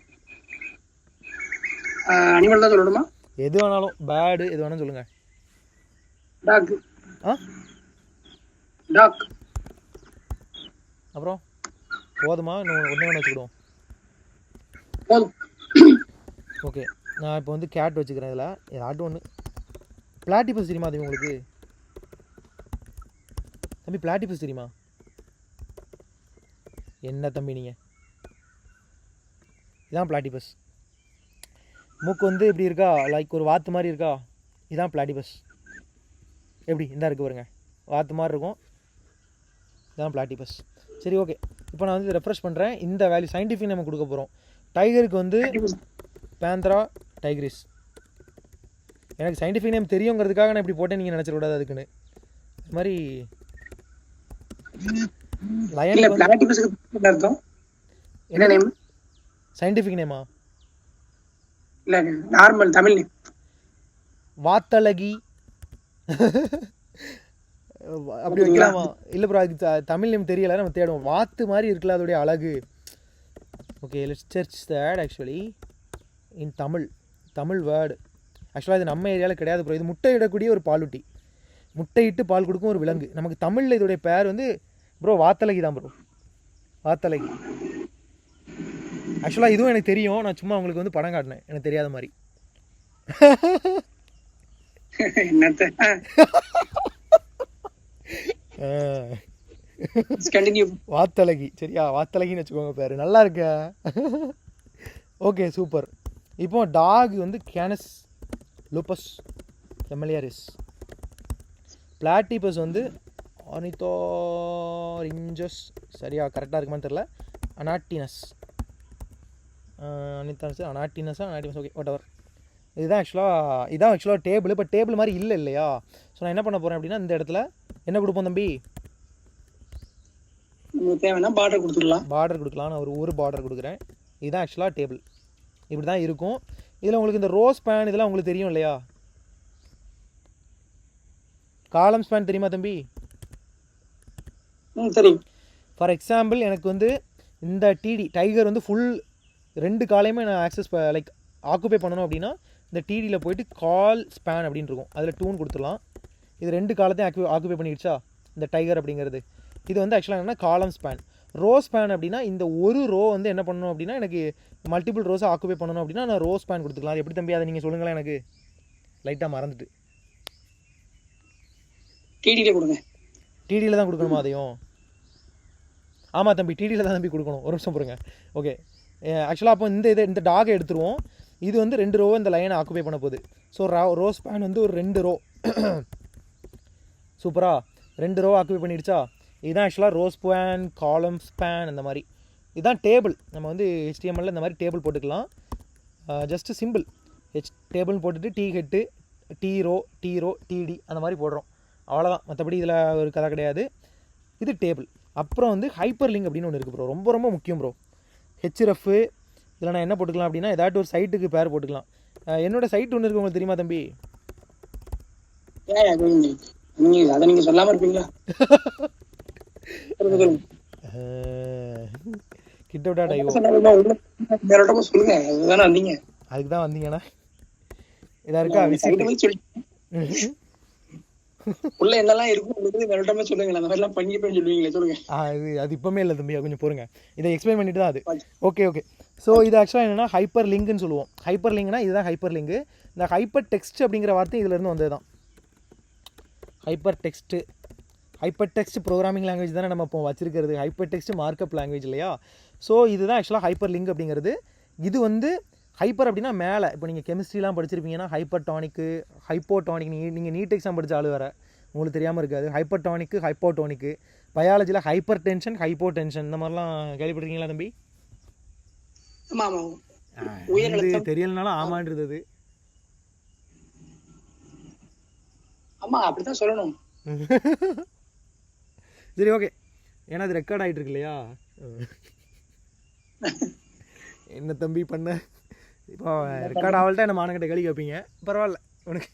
அனிமல் தான் சொல்லணுமா? எது வேணாலும், பேர்டு எது வேணாலும் சொல்லுங்கள். டாக். டாக். அப்புறம் போதுமா? இன்னும் ஒன்றே ஒன்று வச்சுக்கிடுவோம். போதும். ஓகே, நான் இப்போ வந்து கேட் வச்சுக்கிறேன். இதில் ஏதாட்டும் ஒன்று. பிளாட்டிபஸ் தெரியுமா தம்பி உங்களுக்கு? தம்பி பிளாட்டிபஸ் தெரியுமா? என்ன தம்பி நீங்கள்? இதான் பிளாட்டிபஸ். மூக்கு வந்து இப்படி இருக்கா, லைக் ஒரு வாத்து மாதிரி இருக்கா, இதான் பிளாட்டிபஸ். எப்படி இந்த இருக்குது பாருங்க, வாத்து மாதிரி இருக்கும், இதான் பிளாட்டிபஸ். சரி ஓகே, இப்போ நான் வந்து ரெஃப்ரெஷ் பண்ணுறேன். இந்த வேல்யூ சயின்டிஃபிக் நம்ம கொடுக்க போகிறோம். டைகருக்கு வந்து பேந்த்ரா டைக்ரிஸ். எனக்கு சயின்டிஃபிக் நேம் தெரியுங்கிறதுக்காக நான் இப்படி போட்டேன், நீங்கள் நினச்சிடக்கூடாது அதுக்குன்னு. இது மாதிரி லயன் என்ன நேம்? சயின்டிஃபிக் நேமா? இல்லை, நார்மல் தமிழ் நேம். வாத்தழகி அப்படி வைக்கலாமா? இல்லை ப்ரோ, அதுக்கு தமிழ் நேம் தெரியலை, நம்ம தேடுவோம். வாத்து மாதிரி இருக்குல்ல அதோடைய அழகு. Okay, let's search that actually in Tamil word. ஆக்சுவலாக இது நம்ம ஏரியாவில் கிடையாது ப்ரோ. இது முட்டை இடக்கூடிய ஒரு பாலூட்டி, முட்டையிட்டு பால் கொடுக்கும் ஒரு விலங்கு. நமக்கு தமிழில் இதோடைய பேர் வந்து ப்ரோ வாத்தழகி தான் ப்ரோ, வாத்தழகி. ஆக்சுவலாக இதுவும் எனக்கு தெரியும், நான் சும்மா உங்களுக்கு வந்து படம் காட்டினேன் எனக்கு தெரியாத மாதிரி. வாத்தழகி, சரியா? வாத்தழகின்னு வச்சுக்கோங்க பேர், நல்லா இருக்க. Okay super. இப்போ டாக் வந்து கேனஸ் லூப்பஸ் ஃபெமிலியாரிஸ். பிளாட்டிபஸ் வந்து ஆர்னித்தோரிஞ்சஸ், சரியா கரெக்டாக இருக்குமான்னு தெரில. அனாட்டினஸ், அனாட்டினஸா அனாட்டினஸ், ஓகே வாட் எவர். இதான் ஆக்சுவலாக டேபிள். இப்போ டேபிள் மாதிரி இல்லை இல்லையா? ஸோ நான் என்ன பண்ண போகிறேன் அப்படின்னா, இந்த இடத்துல என்ன கொடுப்போம் தம்பி? தேவைன்னா பார்டர் கொடுக்கலாம். நான் ஒரு பார்டர் கொடுக்குறேன். இதுதான் ஆக்சுவலாக டேபிள், இப்படி தான் இருக்கும். இதில் உங்களுக்கு இந்த ரோஸ் ஸ்பேன் இதெல்லாம் உங்களுக்கு தெரியும் இல்லையா? காலம் ஸ்பேன் தெரியுமா தம்பி? சரி. ஃபார் எக்ஸாம்பிள் எனக்கு வந்து இந்த டைகர் வந்து ஃபுல் 2 காலையுமே நான் ஆக்சஸ் லைக் ஆக்குபை பண்ணணும் அப்படின்னா, இந்த டிடியில் போயிட்டு கால் ஸ்பேன் அப்படின்னு இருக்கும், அதில் 2 கொடுத்துடலாம். இது 2 காலத்தையும் ஆக்குபை பண்ணிடுச்சா இந்த டைகர் அப்படிங்கிறது. இது வந்து ஆக்சுவலாக என்னென்னா காலம் ஸ்பேன். ரோ ஸ்பேன் அப்படின்னா இந்த ஒரு ரோ வந்து என்ன பண்ணணும் அப்படின்னா, எனக்கு மல்டிபிள் ரோஸை ஆக்குபை பண்ணணும் அப்படின்னா நான் ரோ ஸ்பேன் கொடுத்துக்கலாம். எப்படி தம்பி அதை நீங்கள் சொல்லுங்களேன், எனக்கு லைட்டாக மறந்துட்டு. டிடியில் தான் கொடுக்கணுமா அதையும்? ஆமாம் தம்பி, டிடியில் தான் தம்பி கொடுக்கணும். ஒரு நிமிஷம் பாருங்க. ஓகே, ஆக்சுவலாக அப்போ இந்த டாகை எடுத்துருவோம். இது வந்து 2 ரோ இந்த லைனை ஆக்குபை பண்ண போகுது. ஸோ ரோ ஸ்பேன் வந்து ஒரு 2 ரோ. சூப்பரா 2 ரோ ஆக்குபை பண்ணிடுச்சா? இதுதான் ஆக்சுவலாக ரோ ஸ்பேன், காலம் ஸ்பேன், அந்த மாதிரி. இதுதான் டேபிள். நம்ம வந்து HTML இந்த மாதிரி டேபிள் போட்டுக்கலாம். ஜஸ்ட்டு சிம்பிள் டேபிள்னு போட்டுட்டு T head, T row, TD அந்த மாதிரி போடுறோம், அவ்வளோதான். மற்றபடி இதில் ஒரு கதை கிடையாது. இது டேபிள். அப்புறம் வந்து ஹைப்பர் லிங்க் அப்படின்னு ஒன்று இருக்குது ப்ரோ, ரொம்ப ரொம்ப முக்கியம் ப்ரோ. ஹெச்எஃப் இதில் நான் என்ன போட்டுக்கலாம் அப்படின்னா, ஏதாட்டும் ஒரு சைட்டுக்கு பேர் போட்டுக்கலாம். என்னோடய சைட் ஒன்று இருக்குது, உங்களுக்கு தெரியுமா தம்பி? அதை நீங்கள் சொல்லாமல் இருப்பீங்களா? கிட்டோட்டா டைவோ சொல்லுங்க, அதுக்கு தான் வந்தீங்கண்ணா. இதா இருக்கா உள்ள என்னெல்லாம் இருக்கும் சொல்லுங்க, அந்த மாதிரிலாம் பண்ணி சொல்லுவீங்களே, சொல்லுங்க. அது இப்பவுமே இல்லை தம்பி, கொஞ்சம் பொறுங்க, இதை எக்ஸ்பிளைன் பண்ணிட்டு தான் அது. ஓகே. ஸோ இது ஆக்சுவலாக என்னன்னா ஹைப்பர் லிங்க்னு சொல்லுவோம். ஹைப்பர் லிங்க்னா இதுதான் ஹைப்பர் லிங்க். இந்த ஹைப்பர் டெக்ஸ்ட் அப்படிங்கிற வார்த்தை இதிலிருந்து வந்தது தான். ஹைப்பர் டெக்ஸ்ட் ப்ரோக்ராமிங் லாங்குவேஜ் தானே நம்ம இப்போ வச்சிருக்கிறது. ஹைப்பர் டெக்ஸ்ட் மார்க்அப் லாங்குவேஜ் இல்லையா? ஸோ இதுதான் ஆக்சுவலாக ஹைப்பர் லிங்க் அப்படிங்கிறது. இது வந்து ஹைப்பர் அப்படின்னா மேலே. இப்போ நீங்கள் கெமிஸ்ட்ரிலாம் படிச்சிருப்பீங்கன்னா ஹைப்பர்டானிக்கு, ஹைப்போடானிக். நீங்கள் நீட் எக்ஸாம் படித்த ஆள் வேறு, உங்களுக்கு தெரியாமல் இருக்காது. ஹைப்பர்டானிக்கு, ஹைப்போடானிக்கு. பயாலஜியில் ஹைப்பர் டென்ஷன், ஹைப்போ டென்ஷன், இந்த மாதிரிலாம் கேள்விப்பட்டிருக்கீங்களா தம்பி? இது தெரியலனாலும் ஆமான்றது. ஆமா, அப்படிதான் சொல்லணும். சரி ஓகே, ஏன்னா அது ரெக்கார்ட் ஆகிட்டு இருக்கு இல்லையா? என்ன தம்பி பண்ண, இப்போ ரெக்கார்ட் ஆகல்ட்டா என்ன மானங்கிட்ட கழி வைப்பீங்க, பரவாயில்ல உனக்கு.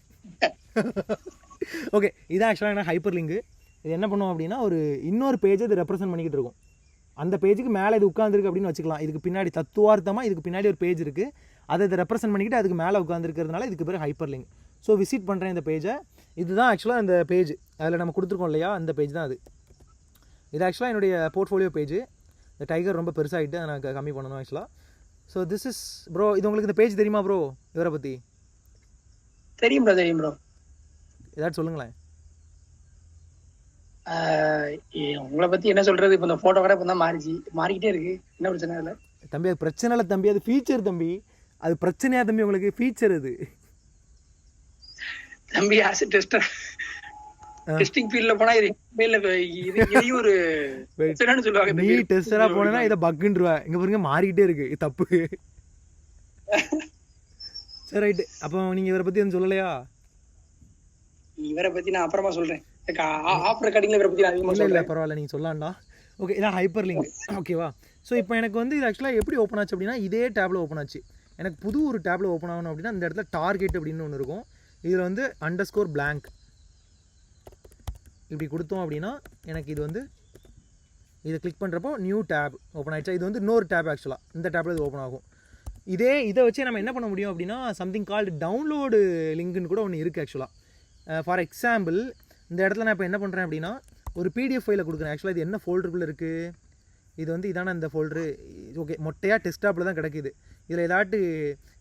ஓகே, இதான் ஆக்சுவலாக என்ன ஹைப்பர் லிங்கு. இது என்ன பண்ணுவோம் அப்படின்னா, ஒரு இன்னொரு பேஜை இது ரெப்ரசென்ட் பண்ணிக்கிட்டு இருக்கும். அந்த பேஜுக்கு மேலே இது உட்காந்துருக்கு அப்படின்னு வச்சுக்கலாம். இதுக்கு பின்னாடி தத்துவார்த்தமாக இதுக்கு பின்னாடி ஒரு பேஜ் இருக்குது, அதை இதை ரெப்ரசென்ட் பண்ணிக்கிட்டு அதுக்கு மேலே உட்காந்துருக்கிறதுனால இதுக்கு பேர் ஹைப்பர் லிங்க். ஸோ விசிட் பண்ணுறேன் இந்த பேஜை. இதுதான் ஆக்சுவலாக அந்த பேஜ், அதில் நம்ம கொடுத்துருக்கோம் இல்லையா, அந்த பேஜ் தான் அது. இது ஆக்சுவலாக என்னுடைய போர்ட்ஃபோலியோ பேஜ். இந்த டைகர் ரொம்ப பெருசாகிட்டு அதை நான் கம்மி பண்ணணும் ஆக்சுவலாக. ஸோ திஸ் இஸ் ப்ரோ, இது உங்களுக்கு இந்த பேஜ் தெரியுமா ப்ரோ? இவரை பற்றி தெரியும் ப்ரோ. ஏதாச்சும் சொல்லுங்களேன். உங்களை பத்தி என்ன சொல்றது, இப்போ இந்த போட்டோ கூட இப்போ தான் மாறிக்கிட்டே இருக்கு. என்ன பிரச்சனை இல்லை தம்பி? அது பிரச்சனை இல்லை தம்பி, அது ஃபீச்சர் தம்பி. அது பிரச்சனையா தம்பி? உங்களுக்கு ஃபீச்சர் அது தம்பி. ஆஸ் டெஸ்டர் டெஸ்டிங் ஃபீல்ட்ல போனா இதையும் ஒரு பிரச்சனைன்னு சொல்லுவாங்க. நீ டெஸ்டரா போனா இதை பக்குன்றுவா. இங்க பாருங்க மாறிக்கிட்டே இருக்கு, இது தப்பு. சரி ரைட்டு. அப்போ நீங்க இவரை பத்தி எதுவும் சொல்லலையா? இவரை பத்தி நான் அப்புறமா சொல்றேன். ஆஃப் ரெக்கார்டிங்ல இவரை பத்தி அதிகமாக இல்லை இல்லை பரவாயில்ல, நீங்கள் சொல்லலாம்டா. ஓகே, இதான் ஹைப்பர் லிங்க். ஓகேவா? ஸோ இப்போ எனக்கு வந்து இது ஆக்சுவலாக எப்படி ஓப்பன் ஆச்சு அப்படின்னா, இதே டேப்பில் ஓப்பன் ஆச்சு. எனக்கு புது ஒரு டேப்பில் ஓப்பன் ஆகணும் அப்படின்னா இந்த இடத்துல டார்கெட் அப்படின்னு ஒன்று இருக்கும். இதில் வந்து _blank இப்படி கொடுத்தோம் அப்படின்னா எனக்கு இது வந்து இதை கிளிக் பண்ணுறப்போ நியூ டேப் ஓப்பன் ஆகிடுச்சா. இது வந்து இன்னொரு டேப் ஆக்சுவலாக இந்த டேப்பில் இது ஓப்பன் ஆகும். இதை வச்சு நம்ம என்ன பண்ண முடியும் அப்படின்னா, சம்திங் கால்டு டவுன்லோடு லிங்க்னு கூட ஒன்று இருக்குது ஆக்சுவலாக. ஃபார் எக்ஸாம்பிள் இந்த இடத்துல நான் இப்போ என்ன பண்ணுறேன் அப்படின்னா, ஒரு பிடிஎஃப் ஃபைலை கொடுக்குறேன். ஆக்சுவலாக இது என்ன ஃபோல்டருக்குள்ளே இருக்குது? இது வந்து இதான இந்த ஃபோல்டரு. ஓகே, மொட்டையாக டெஸ்க்டாப்பில் தான் கிடைக்கிது. இதில் ஏதாட்டு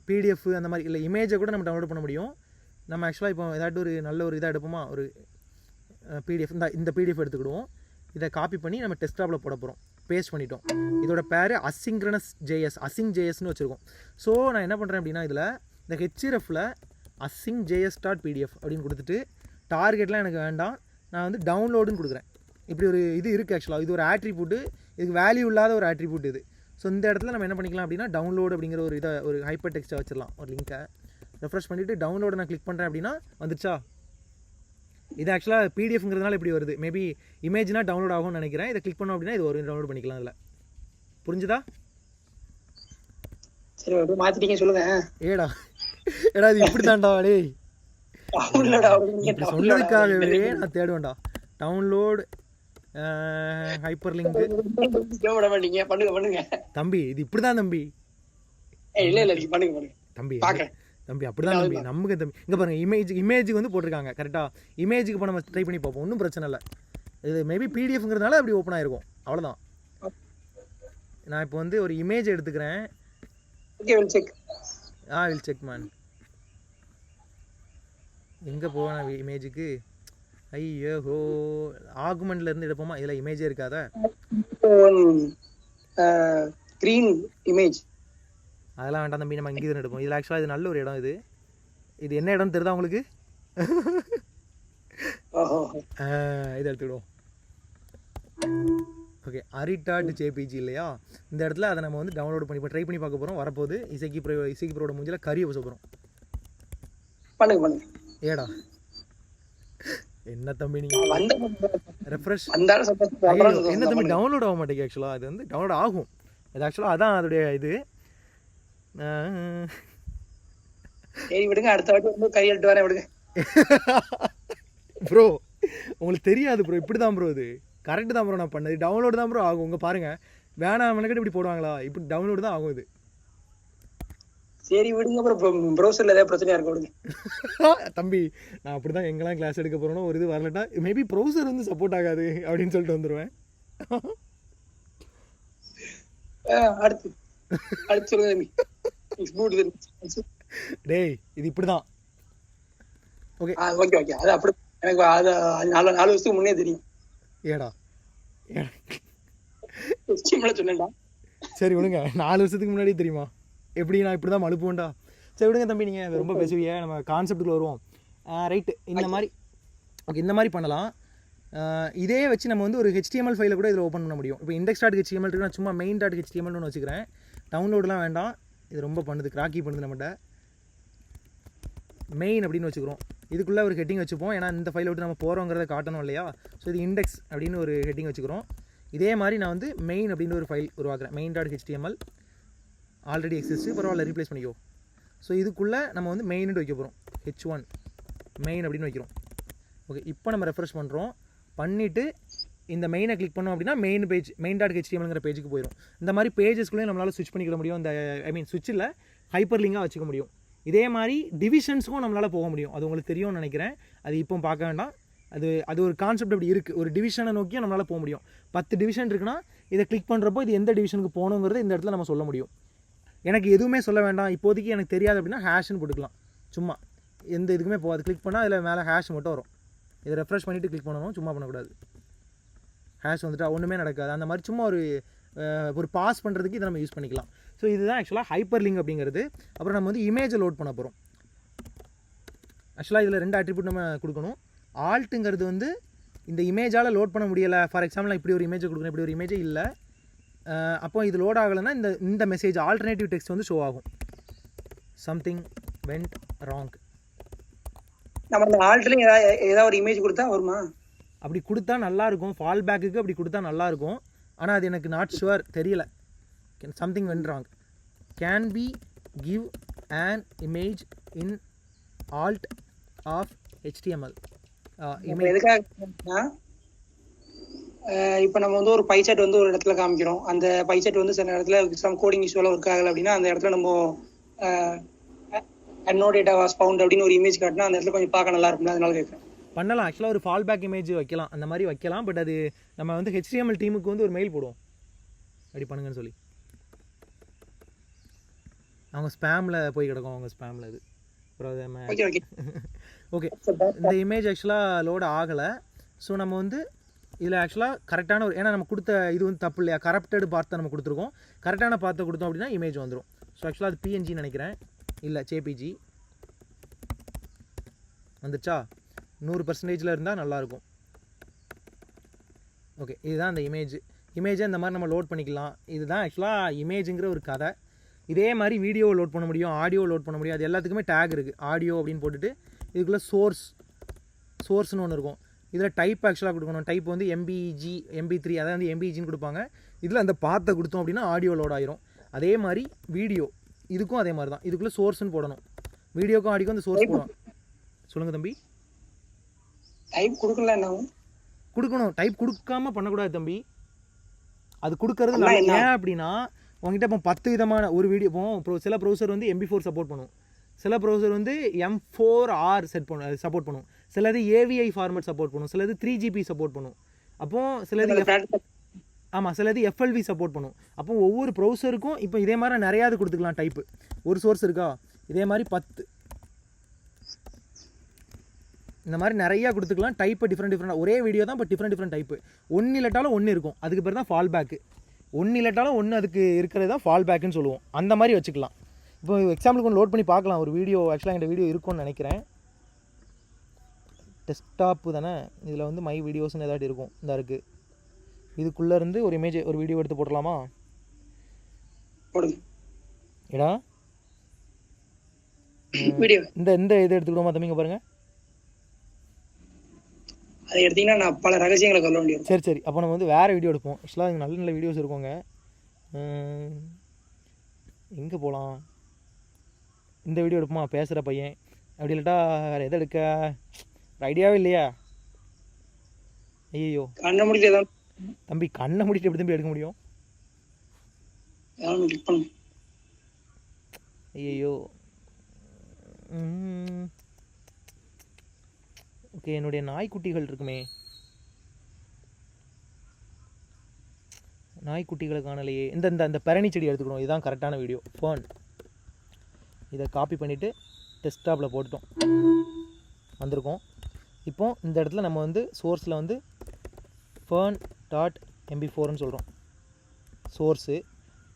பிடிஎஃப் அந்த மாதிரி இல்லை இமேஜை கூட நம்ம டவுன்லோட் பண்ண முடியும். நம்ம ஆக்சுவலாக இப்போ ஏதாட்டு ஒரு நல்ல ஒரு இதாக எடுப்போமா, ஒரு பிடிஎஃப் இந்த பிடிஎஃப் எடுத்துக்கிடுவோம். இதை காப்பி பண்ணி நம்ம டெஸ்க்டாப்பில் போட போகிறோம். பேஸ்ட் பண்ணிட்டோம். இதோட பேர் அசிங்க்ரனஸ் ஜேஎஸ், அசிங் ஜேஎஸ்னு வச்சுருக்கோம். ஸோ நான் என்ன பண்ணுறேன் அப்படின்னா, இதில் இந்த ஹெச்ஆர்எஃப்பில் அசிங் js.pdf அப்படின்னு கொடுத்துட்டு டார்கெட்லாம் எனக்கு வேண்டாம், நான் வந்து டவுன்லோடுன்னு கொடுக்குறேன். இப்படி ஒரு இது இருக்குது ஆக்சுவலாக. இது ஒரு ஆட்ரிபியூட்டு, இதுக்கு வேல்யூ இல்லாத ஒரு ஆட்ரிபியூட் இது. ஸோ இந்த இடத்துல நம்ம என்ன பண்ணிக்கலாம் அப்படின்னா, டவுன்லோடு அப்படிங்கிற ஒரு இதை ஒரு ஹைப்பர் டெக்ஸ்ட்டை வச்சிடலாம். ஒரு லிங்க்கை ரெஃப்ரெஷ் பண்ணிவிட்டு டவுன்லோடு நான் கிளிக் பண்ணுறேன் அப்படின்னா வந்துச்சா. இது ஆக்சுவலாக பிடிஎஃப்ங்கிறதுனால இப்படி வருது. மேபி இமேஜ்னா டவுன்லோட் ஆகும்னு நினைக்கிறேன். இதை கிளிக் பண்ணோம் அப்படின்னா இது ஒரு டவுன்லோட் பண்ணிக்கலாம். அதில் புரிஞ்சுதா? சரி மாற்றிட்டீங்க, சொல்லுங்க. ஏடா இது இப்படி தான்டா டேய், சொன்னதுக்காகவே நான் தேடுவேன்டா. டவுன்லோட் ஹைப்பர் லிங்க் தம்பி, இது இப்படிதான் தம்பி. தம்பி தம்பி அப்படிதான் தம்பி, நமக்கு தம்பி. இங்கே பாருங்க, இமேஜுக்கு வந்து போட்டிருக்காங்க கரெக்டாக. இமேஜுக்கு இப்போ நம்ம ட்ரை பண்ணி பார்ப்போம், ஒன்றும் பிரச்சனை இல்லை. இது மேபி பிடிஎஃப்ங்கிறதுனால அப்படி ஓப்பன் ஆகிருக்கும், அவ்வளோதான். நான் இப்போ வந்து ஒரு இமேஜ் எடுத்துக்கிறேன். Will check man. எங்கே போவேன் இமேஜுக்கு? ஐயோ ஹோ, ஆகுமெண்ட்லேருந்து எடுப்போமா? இதில் இமேஜே இருக்காத. க்ரீன் இமேஜ் அதெல்லாம் வேண்டாம் தம்பி, நம்ம இங்கே தான் எடுப்போம். இதில் ஆக்சுவலாக இது நல்ல ஒரு இடம். இது என்ன இடம்னு தெரியுதா உங்களுக்கு? இதை எடுத்துக்கிடுவோம். ஓகே, aritat.jpg இல்லையா? இந்த இடத்துல அதை நம்ம வந்து டவுன்லோட் பண்ணி ட்ரை பண்ணி பார்க்க போகிறோம். வரப்போது இசைக்கு ப்ரோட மூஞ்சில் கறியை வச போகிறோம். பண்ணுங்க. ஏடா என்ன தம்பி நீங்கள் ரெஃப்ரெஷ் என்ன தம்பி டவுன்லோட் ஆக மாட்டேங்குது ஆக்சுவலாக. அது வந்து டவுன்லோட் ஆகும். இது ஆக்சுவலாக அதான் அதோடைய இது. சரி விடுங்க, அடுத்த வாட்டி வந்து கை எடுத்து வரேன் விடுங்க. ப்ரோ உங்களுக்கு தெரியாது ப்ரோ, இப்படி தான் ப்ரோ. இது கரெக்டு தான் ப்ரோ, நான் பண்ணது டவுன்லோடு தான் ப்ரோ ஆகும். உங்க பாருங்கள், வேணாம் மெனக்கிட்டு இப்படி போடுவாங்களா? இப்படி டவுன்லோடு தான் ஆகும் இது. சரி விடுங்க ப்ரோ, ப்ரௌசரில் ஏதாவது பிரச்சனையாக இருக்கும் விடுங்க. தம்பி நான் அப்படி தான் எங்கெல்லாம் கிளாஸ் எடுக்க போகிறோன்னா ஒரு இது வரலட்டா மேபி ப்ரௌசர் வந்து சப்போர்ட் ஆகாது அப்படின்னு சொல்லிட்டு வந்துடுவேன். அடுத்து சொல்லுங்க. டேய் இது இப்படி தான். ஓகே ஓகே ஓகே, அது அப்படி எனக்கு அது 4 வருஷத்துக்கு முன்னே தெரியும். ஏடா சொன்னேன்டா. சரி விடுங்க, 4 வருஷத்துக்கு முன்னாடி தெரியுமா? எப்படி நான் இப்படி தான் மழுப்புவேன்டா. சரி விடுங்க தம்பி, நீங்கள் ரொம்ப பேசுவீங்க, நம்ம கான்செப்டுக்குள்ள வருவோம். ரைட்டு, இந்த மாதிரி ஓகே, இந்த மாதிரி பண்ணலாம். இதே வச்சு நம்ம வந்து ஒரு HTML ஃபைலை கூட இதில் ஓப்பன் பண்ண முடியும். இப்போ index.html இருக்கு, நான் சும்மா main.html வச்சுக்கிறேன். டவுன்லோடெலாம் வேண்டாம், இது ரொம்ப பண்ணுது, கிராக்கி பண்ணுது நம்மகிட்ட. மெயின் அப்படின்னு வச்சுக்கிறோம். இதுக்குள்ளே ஒரு ஹெட்டிங் வச்சுப்போம், ஏன்னா இந்த ஃபைலை விட்டு நம்ம போகிறோங்கிறத காட்டணும் இல்லையா? ஸோ இது இண்டெக்ஸ் அப்படின்னு ஒரு ஹெட்டிங் வச்சுக்கிறோம். இதே மாதிரி நான் வந்து மெயின் அப்படின்னு ஒரு ஃபைல் உருவாக்குறேன். main.html ஆல்ரெடி எக்ஸிஸ்ட்டு, பரவாயில்ல ரீப்ளேஸ் பண்ணிக்கோ. ஸோ இதுக்குள்ளே நம்ம வந்து மெயின்னு வைக்க போகிறோம். h1 மெயின் அப்படின்னு வைக்கிறோம். ஓகே, இப்போ நம்ம ரெஃப்ரெஷ் பண்ணுறோம். பண்ணிவிட்டு இந்த மெயினை கிளிக் பண்ணோம் அப்படின்னா மெயின் பேஜ் main.htmlங்கிற பேஜுக்கு போயிடும். இந்த மாதிரி பேஜஸ்க்குள்ளே நம்மளால் ஸ்விட்ச் பண்ணிக்கிட முடியும். இந்த ஸ்விட்சில் ஹைப்பர் லிங்காக வச்சுக்க முடியும். இதே மாதிரி டிவிஷன்ஸுக்கும் நம்மளால் போக முடியும். அது உங்களுக்கு தெரியும்னு நினைக்கிறேன். அது இப்போ பார்க்க வேண்டாம். அது ஒரு கான்செப்ட் அப்படி இருக்குது. ஒரு டிவிஷனை நோக்கியும் நம்மளால் போக முடியும். 10 டிவிஷன் இருக்குன்னா இதை கிளிக் பண்ணுறப்போ இது எந்த டிவிஷனுக்கு போகணுங்கிறத இந்த இடத்துல நம்ம சொல்ல முடியும். எனக்கு எதுவுமே சொல்ல வேண்டாம், இப்போதைக்கு எனக்கு தெரியாது அப்படின்னா ஹேஷ்னு போட்டுக்கலாம். சும்மா எந்த இதுக்குமே போகாது. கிளிக் பண்ணால் அதில் மேலே ஹேஷ் மட்டும் வரும். இதை ரெஃப்ரெஷ் பண்ணிவிட்டு கிளிக் பண்ணணும், சும்மா பண்ணக்கூடாது. ஹேஷ் வந்துட்டா ஒன்றுமே நடக்காது. அந்த மாதிரி சும்மா ஒரு பாஸ் பண்ணுறதுக்கு இதை நம்ம யூஸ் பண்ணிக்கலாம். ஸோ இதுதான் ஆக்சுவலாக ஹைப்பர் லிங்க் அப்படிங்கிறது. அப்புறம் நம்ம வந்து இமேஜை லோட் பண்ண போகிறோம். ஆக்சுவலாக இதில் 2 அட்ரிபியூட் நம்ம கொடுக்கணும். ஆல்ட்டுங்கிறது வந்து இந்த இமேஜால் லோட் பண்ண முடியலை. ஃபார் எக்ஸாம்பிள் நான் இப்படி ஒரு இமேஜை கொடுக்குறேன், இப்படி ஒரு இமேஜே இல்லை, அப்போ இது லோட் ஆகலைன்னா இந்த மெசேஜ் ஆல்டர்னேட்டிவ் டெக்ஸ்ட் வந்து ஷோ ஆகும். Something went wrong. நம்ம அந்த ஆல்ட்ல ஏதாவது ஒரு இமேஜ் கொடுத்தா வருமா? அப்படி கொடுத்தா நல்லாயிருக்கும். ஃபால் பேக்குக்கு அப்படி கொடுத்தா நல்லாயிருக்கும். ஆனால் அது எனக்கு நாட் ஷுவர், தெரியல. Something went wrong. Can be give an image in alt of HTML எதுக்காக? இப்போ நம்ம வந்து ஒரு பைசாட் வந்து ஒரு இடத்துல காமிக்கிறோம். அந்த பைசாட் வந்து சில இடத்துல சம் கோடிங் இஷ்யூல ஒர்க் ஆகலை அப்படின்னா அந்த இடத்துல நம்ம no data was found அப்படின்னு ஒரு இமேஜ் காட்டினா அந்த இடத்துல கொஞ்சம் பார்க்க நல்லா இருக்கும். அதனால கேட்குறேன். பண்ணலாம். ஆக்சுவலாக ஒரு ஃபால் பேக் இமேஜ் வைக்கலாம், அந்த மாதிரி வைக்கலாம். பட் அது நம்ம வந்து HTML டீமுக்கு வந்து ஒரு மெயில் போடுவோம், அப்படி பண்ணுங்கன்னு சொல்லி. அவங்க ஸ்பேமில் போய் கிடக்கும், அவங்க ஸ்பேமில் இது. ஓகே, இந்த இமேஜ் ஆக்சுவலாக லோட் ஆகலை. ஸோ நம்ம வந்து இதில் ஆக்சுவலாக கரெக்டான ஒரு, ஏன்னா நம்ம கொடுத்த இது வந்து தப்பு இல்லையா, கரப்டட் பார்த்து நம்ம கொடுத்துருக்கோம். கரெக்டான பார்த்து கொடுத்தோம் அப்படின்னா இமேஜ் வந்துடும். ஸோ ஆக்சுவலாக அது PNG நினைக்கிறேன், இல்லை JPG வந்துச்சா. 100% இருந்தால் நல்லாயிருக்கும். ஓகே, இதுதான் அந்த இமேஜை இந்த மாதிரி நம்ம லோட் பண்ணிக்கலாம். இதுதான் ஆக்சுவலாக இமேஜுங்கிற ஒரு கதை. இதே மாதிரி வீடியோவை லோட் பண்ண முடியும், ஆடியோ லோட் பண்ண முடியும். அது எல்லாத்துக்குமே டேக் இருக்குது. ஆடியோ அப்படின்னு போட்டுட்டு இதுக்குள்ளே சோர்ஸ்னு ஒன்று இருக்கும். இதில் டைப் ஆக்சுவலாக கொடுக்கணும். டைப் வந்து MBG MP3 அதாவது வந்து MBGன்னு கொடுப்பாங்க. இதில் அந்த பாத்தை கொடுத்தோம் அப்படின்னா ஆடியோ லோட் ஆயிரும். அதே மாதிரி வீடியோ இதுக்கும் அதே மாதிரி தான். இதுக்குள்ளே சோர்ஸ்னு போடணும். வீடியோக்கும் ஆடியோக்கும் அந்த சோர்ஸ் போடணும். சொல்லுங்கள் தம்பி. டைப் கொடுக்கல, கொடுக்கணும். டைப் கொடுக்காம பண்ணக்கூடாது தம்பி. அது கொடுக்கறது ஏன் அப்படின்னா உங்ககிட்ட இப்போ 10 விதமான ஒரு வீடியோ இப்போ சில ப்ரௌசர் வந்து MP4 சப்போர்ட் பண்ணும், சில ப்ரௌசர் வந்து M4R சப்போர்ட் பண்ணும், சிலது AVI ஃபார்மேட் சப்போர்ட் பண்ணும், சிலது 3GB சப்போர்ட் பண்ணும். அப்போது சிலது FLV சப்போர்ட் பண்ணும். அப்போ ஒவ்வொரு ப்ரௌசருக்கும் இப்போ இதே மாதிரி நிறையாது கொடுத்துக்கலாம். டைப்பு ஒரு சோர்ஸ் இருக்கா, இதே மாதிரி 10 இந்த மாதிரி நிறையா கொடுத்துக்கலாம். டைப்பு டிஃப்ரெண்ட் ஒரே வீடியோ தான், பட் டிஃப்ரெண்ட் டைப்பு. ஒன்று இல்லாட்டாலும் ஒன்று இருக்கும், அதுக்கு பேர் தான் ஃபால் பேக்கு. ஒன்று இல்லாட்டாலும் ஒன்று அதுக்கு இருக்கிறது தான் ஃபால் பேக்குன்னு சொல்லுவோம். அந்த மாதிரி வச்சுக்கலாம். இப்போ எக்ஸாம்பிளுக்கு ஒன்று லோட் பண்ணி பார்க்கலாம். ஒரு வீடியோ ஆக்சுவலாக என்கிட்ட வீடியோ இருக்கும்னு நினைக்கிறேன். டெஸ்க்டாப்பு தானே, இதில் வந்து மை வீடியோஸ்னு ஏதாட்டி இருக்கும். இந்த இருக்குது. இதுக்குள்ளேருந்து ஒரு வீடியோ எடுத்து போடலாமா? ஏடா இந்த இதை எடுத்துக்கிடுவோமா தம்பிங்க பாருங்கள். அதை எடுத்தீங்கன்னா நான் பல ரகசியங்களை சொல்ல வேண்டியது. சரி, அப்போ நம்ம வந்து வேறு வீடியோ எடுப்போம். ஆக்சுவலாக நல்ல வீடியோஸ் இருக்குங்க. எங்கே போகலாம்? இந்த வீடியோ எடுப்போமா, பேசுகிற பையன். அப்படி இல்லாட்டா வேறு எதை எடுக்க ஐடியாவே இல்லையா? ஐயோ கண்ணை முடிட்டு தம்பி, கண்ணை முடிட்டு எப்படி தம்பி எடுக்க முடியும்? ஐயோ ஓகே, என்னுடைய நாய்க்குட்டிகள் இருக்குமே, நாய்க்குட்டிகளை காணலையே. இந்த பரணி செடி எடுத்துக்கணும். இதுதான் கரெக்டான வீடியோ. ஃபோன் இதை காப்பி பண்ணிவிட்டு டெஸ்க்டாப்பில் போட்டுட்டோம், வந்திருக்கோம். இப்போது இந்த இடத்துல நம்ம வந்து சோர்ஸில் வந்து fern.mp4ன்னு சொல்கிறோம். சோர்ஸு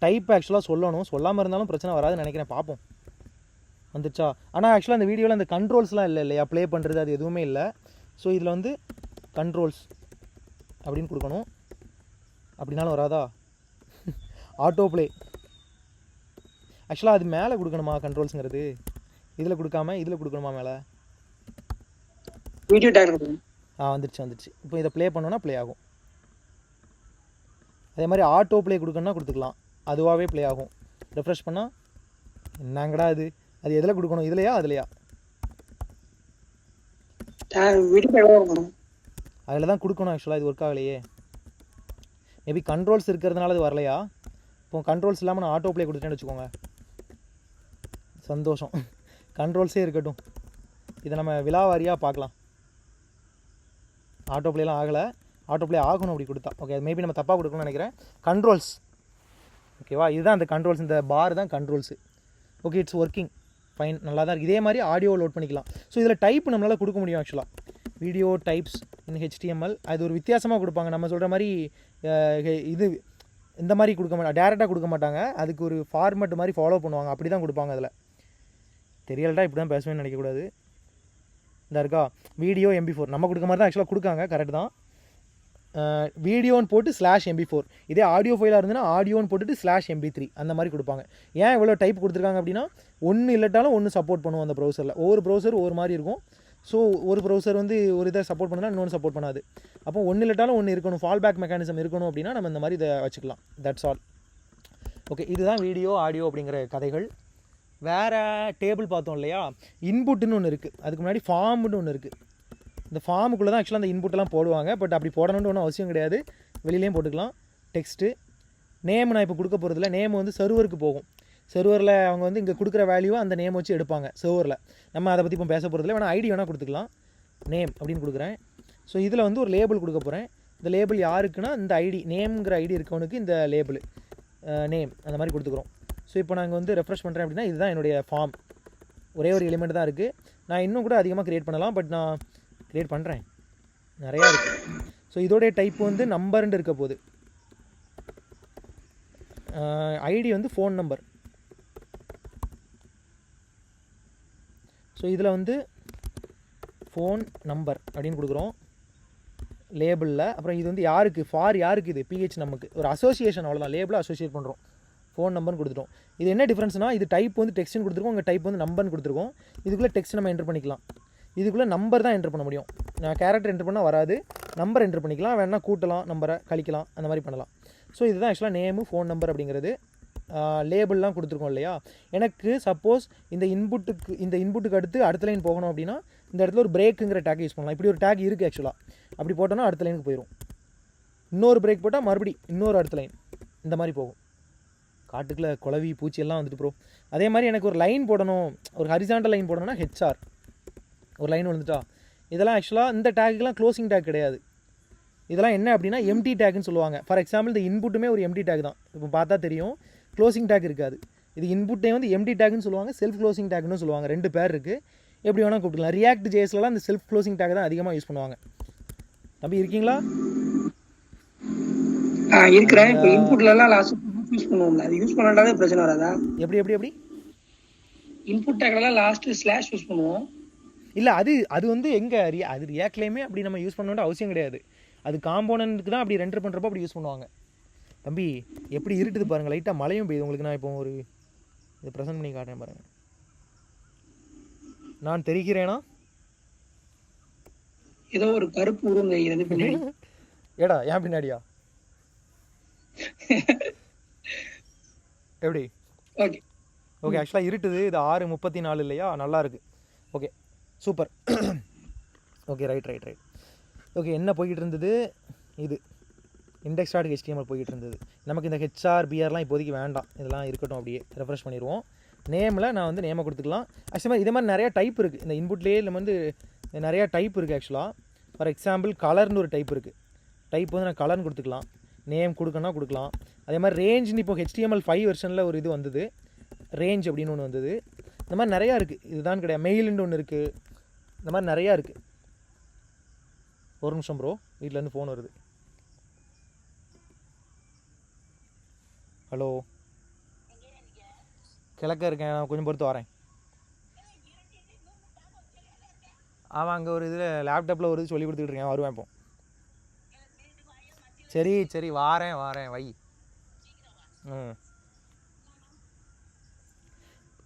டைப் ஆக்சுவலாக சொல்லணும். சொல்லாமல் இருந்தாலும் பிரச்சனை வராதுன்னு நினைக்கிறேன். பார்ப்போம் வந்துச்சா. ஆனால் ஆக்சுவலாக அந்த வீடியோவில் அந்த கண்ட்ரோல்ஸ்லாம் இல்லையா, ப்ளே பண்ணுறது அது எதுவுமே இல்லை. ஸோ இதில் வந்து கண்ட்ரோல்ஸ் அப்படின்னு கொடுக்கணும். அப்படின்னாலும் வராதா? ஆட்டோ ப்ளே ஆக்சுவலாக அது மேலே கொடுக்கணுமா கண்ட்ரோல்ஸுங்கிறது? இதில் கொடுக்காம இதில் கொடுக்கணுமா மேலே? வீடியோ டேக் வந்துருச்சு. இப்போ இதை ப்ளே பண்ணோன்னா ப்ளே ஆகும். அதே மாதிரி ஆட்டோ ப்ளே கொடுக்கணும்னா கொடுத்துக்கலாம், அதுவாகவே ப்ளே ஆகும். ரெஃப்ரெஷ் பண்ணால் என்னங்கடா அது எதில் கொடுக்கணும், இதுலையா அதுலையா? அதில் தான் கொடுக்கணும். ஆக்சுவலாக இது ஒர்க் ஆகலையே. மேபி கண்ட்ரோல்ஸ் இருக்கிறதுனால அது வரலையா? இப்போ கண்ட்ரோல்ஸ் இல்லாமல் நான் ஆட்டோ ப்ளே கொடுத்துட்டேன்னு வச்சுக்கோங்க. சந்தோஷம், கண்ட்ரோல்ஸே இருக்கட்டும். இதை நம்ம விலாவாரியாக பார்க்கலாம். ஆட்டோ ப்ளேலாம் ஆகலை, ஆட்டோ ப்ளே ஆகணும் அப்படி கொடுத்தா. ஓகே, மேபி நம்ம தப்பாக கொடுக்கணும்னு நினைக்கிறேன். கண்ட்ரோல்ஸ், ஓகேவா, இதுதான் அந்த கண்ட்ரோல்ஸ், இந்த பார் தான் controls. Okay, it's working fine, நல்லா தான் இருக்குது. இதே மாதிரி ஆடியோ லோட் பண்ணிக்கலாம். ஸோ இதில் டைப் நம்மளால் கொடுக்க முடியும் ஆக்சுவலாக. வீடியோ டைப்ஸ் இன் HTML அது ஒரு வித்தியாசமாக கொடுப்பாங்க. நம்ம சொல்கிற மாதிரி இது இந்த மாதிரி கொடுக்க மாட்டாங்க, டேரெக்டாக கொடுக்க மாட்டாங்க. அதுக்கு ஒரு ஃபார்மெட் மாதிரி ஃபாலோ பண்ணுவாங்க, அப்படி தான் கொடுப்பாங்க. அதில் தெரியலடா, இப்படி தான் பேசுவேன்னு நினைக்கக்கூடாது. இந்த இருக்கா வீடியோ MP4 நம்ம கொடுக்க மாதிரி தான் ஆக்சுவலாக கொடுக்காங்க, கரெக்ட் தான். வீடியோன்னு போட்டு /MP4. இதே ஆடியோ ஃபைலாக இருந்ததுன்னா ஆடியோன்னு போட்டுட்டு /MP3 அந்த மாதிரி கொடுப்பாங்க. ஏன் இவ்வளோ டைப் கொடுத்துருக்காங்க அப்படின்னா, ஒன்று இல்லட்டாலும் ஒன்று சப்போர்ட் பண்ணுவோம் அந்த ப்ரௌசரில். ஒவ்வொரு ப்ரௌசர் ஒவ்வொரு மாதிரி இருக்கும். ஸோ ஒரு ப்ரௌசர் வந்து ஒரு இதை சப்போர்ட் பண்ணுனா இன்னொன்று சப்போர்ட் பண்ணாது. அப்போ ஒன்று இல்லட்டாலும் ஒன்று இருக்கணும், ஃபால் பேக் மெக்கானிசம் இருக்கணும் அப்படின்னா நம்ம இந்த மாதிரி இதை வச்சுக்கலாம். That's all. ஓகே, இதுதான் வீடியோ ஆடியோ அப்படிங்கிற கதைகள். வேறு டேபிள் பார்த்தோம் இல்லையா, இன்புட்டுன்னு ஒன்று இருக்குது, அதுக்கு முன்னாடி ஃபார்ம்னு ஒன்று இருக்குது. இந்த ஃபார்முக்குள்ளே தான் ஆக்சுவலாக அந்த இன்புட்டெல்லாம் போடுவாங்க. பட் அப்படி போடணுன்னு ஒன்றும் அவசியம் கிடையாது, வெளியிலையும் போட்டுக்கலாம். டெக்ஸ்ட்டு நேம் நான் இப்போ கொடுக்க போகிறதில்ல, நேம் வந்து சர்வருக்கு போகும். சர்வரில் அவங்க வந்து இங்கே கொடுக்குற வேல்யூவை அந்த நேம் வச்சு எடுப்பாங்க சர்வரில். நம்ம அதை பற்றி இப்போ பேச போகிறதில்ல, வேணால் ஐடி வேணால் கொடுத்துக்கலாம். நேம் அப்படின்னு கொடுக்குறேன். ஸோ இதில் வந்து ஒரு லேபிள் கொடுக்க போகிறேன். இந்த லேபிள் யாருக்குன்னா இந்த ஐடி, நேம்ங்கிற ஐடி இருக்கவனுக்கு இந்த லேபிள் நேம் அந்த மாதிரி கொடுத்துக்குறோம். ஸோ இப்போ நாங்கள் வந்து ரெஃப்ரெஷ் பண்ணுறேன் அப்படின்னா இதுதான் என்னுடைய ஃபார்ம். ஒரே ஒரு எலிமெண்ட் தான் இருக்குது. நான் இன்னும் கூட அதிகமாக க்ரியேட் பண்ணலாம், பட் நான் க்ரியேட் பண்ணுறேன், நிறையா இருக்குது. ஸோ இதோடைய டைப் வந்து நம்பர்னு இருக்க போகுது. ஐடி வந்து ஃபோன் நம்பர். ஸோ இதில் வந்து ஃபோன் நம்பர் அப்படின்னு கொடுக்குறோம் லேபிளில். அப்புறம் இது வந்து யாருக்கு, ஃபார் யாருக்கு, இது PH நமக்கு ஒரு அசோசியேஷன், அவ்வளோதான். லேபிளை அசோசியேட் பண்ணுறோம், ஃபோன் நம்பர்னு கொடுத்துட்டோம். இது என்ன டிஃப்ரென்ஸ்னால், இது டைப் வந்து டெக்ஸ்ட்னு கொடுத்துருக்கோம், உங்கள் டைப் வந்து நம்பர்னு கொடுத்துருக்கோம். இதுக்குள்ளே டெக்ஸ்ட் நம்ம என்டர் பண்ணிக்கலாம், இதுக்குள்ளே நம்பர் தான் என்டர் பண்ண முடியும். நான் கேரக்டர் என்டர் பண்ணால் வராது, நம்பர் என்டர் பண்ணிக்கலாம். வேணால் கூட்டலாம், நம்பரை கழிக்கலாம், அந்த மாதிரி பண்ணலாம். ஸோ இதுதான் ஆக்சுவலாக நேமு ஃபோன் நம்பர் அப்படிங்கிறது. லேபிள்லாம் கொடுத்துருக்கோம் இல்லையா. எனக்கு சப்போஸ் இந்த இன்புட்டுக்கு அடுத்த லைன் போகணும் அப்படின்னா இந்த இடத்துல ஒரு பிரேக்குங்கிற டேக் யூஸ் பண்ணலாம். இப்படி ஒரு டேக் இருக்குது ஆக்சுவலாக. அப்படி போட்டோன்னா அடுத்த லைனுக்கு போயிடும். இன்னொரு பிரேக் போட்டால் மறுபடி இன்னொரு அடுத்த லைன், இந்த மாதிரி போகும். காட்டுக்குள்ளே குளவி பூச்சி எல்லாம் வந்துட்டு ப்ரோ. அதே மாதிரி எனக்கு ஒரு லைன் போடணும், ஒரு ஹரிசாண்டல் லைன் போடணும்னா HR ஒரு லைன் வந்துட்டா. இதெல்லாம் ஆக்சுவலாக இந்த டேக்குலாம் க்ளோசிங் டேக் கிடையாது. இதெல்லாம் என்ன அப்படின்னா எம்டி டேக்னு சொல்லுவாங்க. ஃபார் எக்ஸாம்பிள் இந்த இன்புட்டுமே ஒரு எம்டி டேக் தான். இப்போ பார்த்தா தெரியும், க்ளோசிங் டேக் இருக்காது. இது இன்புட்டே வந்து எம்டி டேக்னு சொல்லுவாங்க, செல்ஃப் க்ளோசிங் டேக்னு சொல்லுவாங்க. 2 பேர் இருக்குது, எப்படி வேணால் கூப்பிட்டுக்கலாம். ரியாக்ட் JSலாம் இந்த செல்ஃப் க்ளோசிங் டேக் தான் அதிகமாக யூஸ் பண்ணுவாங்க. தம்பி இருக்கீங்களா? இருக்கிறேன். இப்போ இன்புட்லலாம் லாஸ்ட் யூஸ் பண்ணுவோம்ல, அது யூஸ் பண்ணாலே பிரச்சனை வராதா? எப்படி இன்புட் டேக்லாம் லாஸ்ட் ஸ்லாஷ் யூஸ் பண்ணுவோம். இல்லை, அது வந்து எங்கே அது ரியாக்ட்லேயுமே அப்படி நம்ம யூஸ் பண்ணணுன்ற அவசியம் கிடையாது. அது காம்போனன்ட்டுக்கு தான் அப்படி ரெண்டர் பண்ணுறப்போ அப்படி யூஸ் பண்ணுவாங்க. தம்பி எப்படி இருட்டுது பாருங்கள், லைட்டாக மழையும் பெய்யுது. உங்களுக்கு நான் இப்போ ஒரு இதை ப்ரெசென்ட் பண்ணி காட்டுறேன் பாருங்கள். நான் தெரிகிறேனா? ஏதோ ஒரு கருப்பு உருங்க இது பின்னாடி. ஏடா ஏன் பின்னாடியா? எப்படி? ஓகே ஓகே, ஆக்சுவலாக இருட்டுது. இது 6:34 இல்லையா, நல்லா இருக்குது. Okay super. Okay right. Okay, என்ன போய்கிட்டு இருந்தது? இது index.html போய்கிட்டு இருந்தது. நமக்கு இந்த HR BRலாம் இப்போதைக்கு வேண்டாம், இதெல்லாம் இருக்கட்டும். அப்படியே ரெஃப்ரெஷ் பண்ணிடுவோம். நேமில் நான் வந்து நேமை கொடுத்துக்கலாம். ஆக்சுவலாக இதே மாதிரி நிறையா டைப் இருக்குது. இந்த இன்புட்லேயே நம்ம வந்து நிறையா டைப் இருக்குது ஆக்சுவலாக. ஃபார் எக்ஸாம்பிள் கலர்னு ஒரு டைப் இருக்குது. டைப் வந்து நான் கலர்னு கொடுத்துக்கலாம், நேம் கொடுக்கணும்னா கொடுக்கலாம். அதே மாதிரி ரேஞ்சுன்னு இப்போ HTML5 வெர்ஷனில் ஒரு இது வந்தது, ரேஞ்ச் அப்படின்னு ஒன்று வந்தது. இந்த மாதிரி நிறையா இருக்குது. இதுதான் கிடையாது, மெயிலுன்னு ஒன்று இருக்குது. இந்த மாதிரி நிறையா இருக்குது. ஒரு நிமிஷம் ப்ரோ, வீட்டிலேருந்து ஃபோன் வருது. ஹலோ, கிழக்க இருக்கேன், நான் கொஞ்சம் பொறுத்து வரேன். அவன் அங்கே ஒரு இதில் லேப்டாப்பில் ஒரு இது சொல்லி கொடுத்துக்கிட்டு இருக்கேன், வருவேன் இப்போ. சரி வாரேன் வை.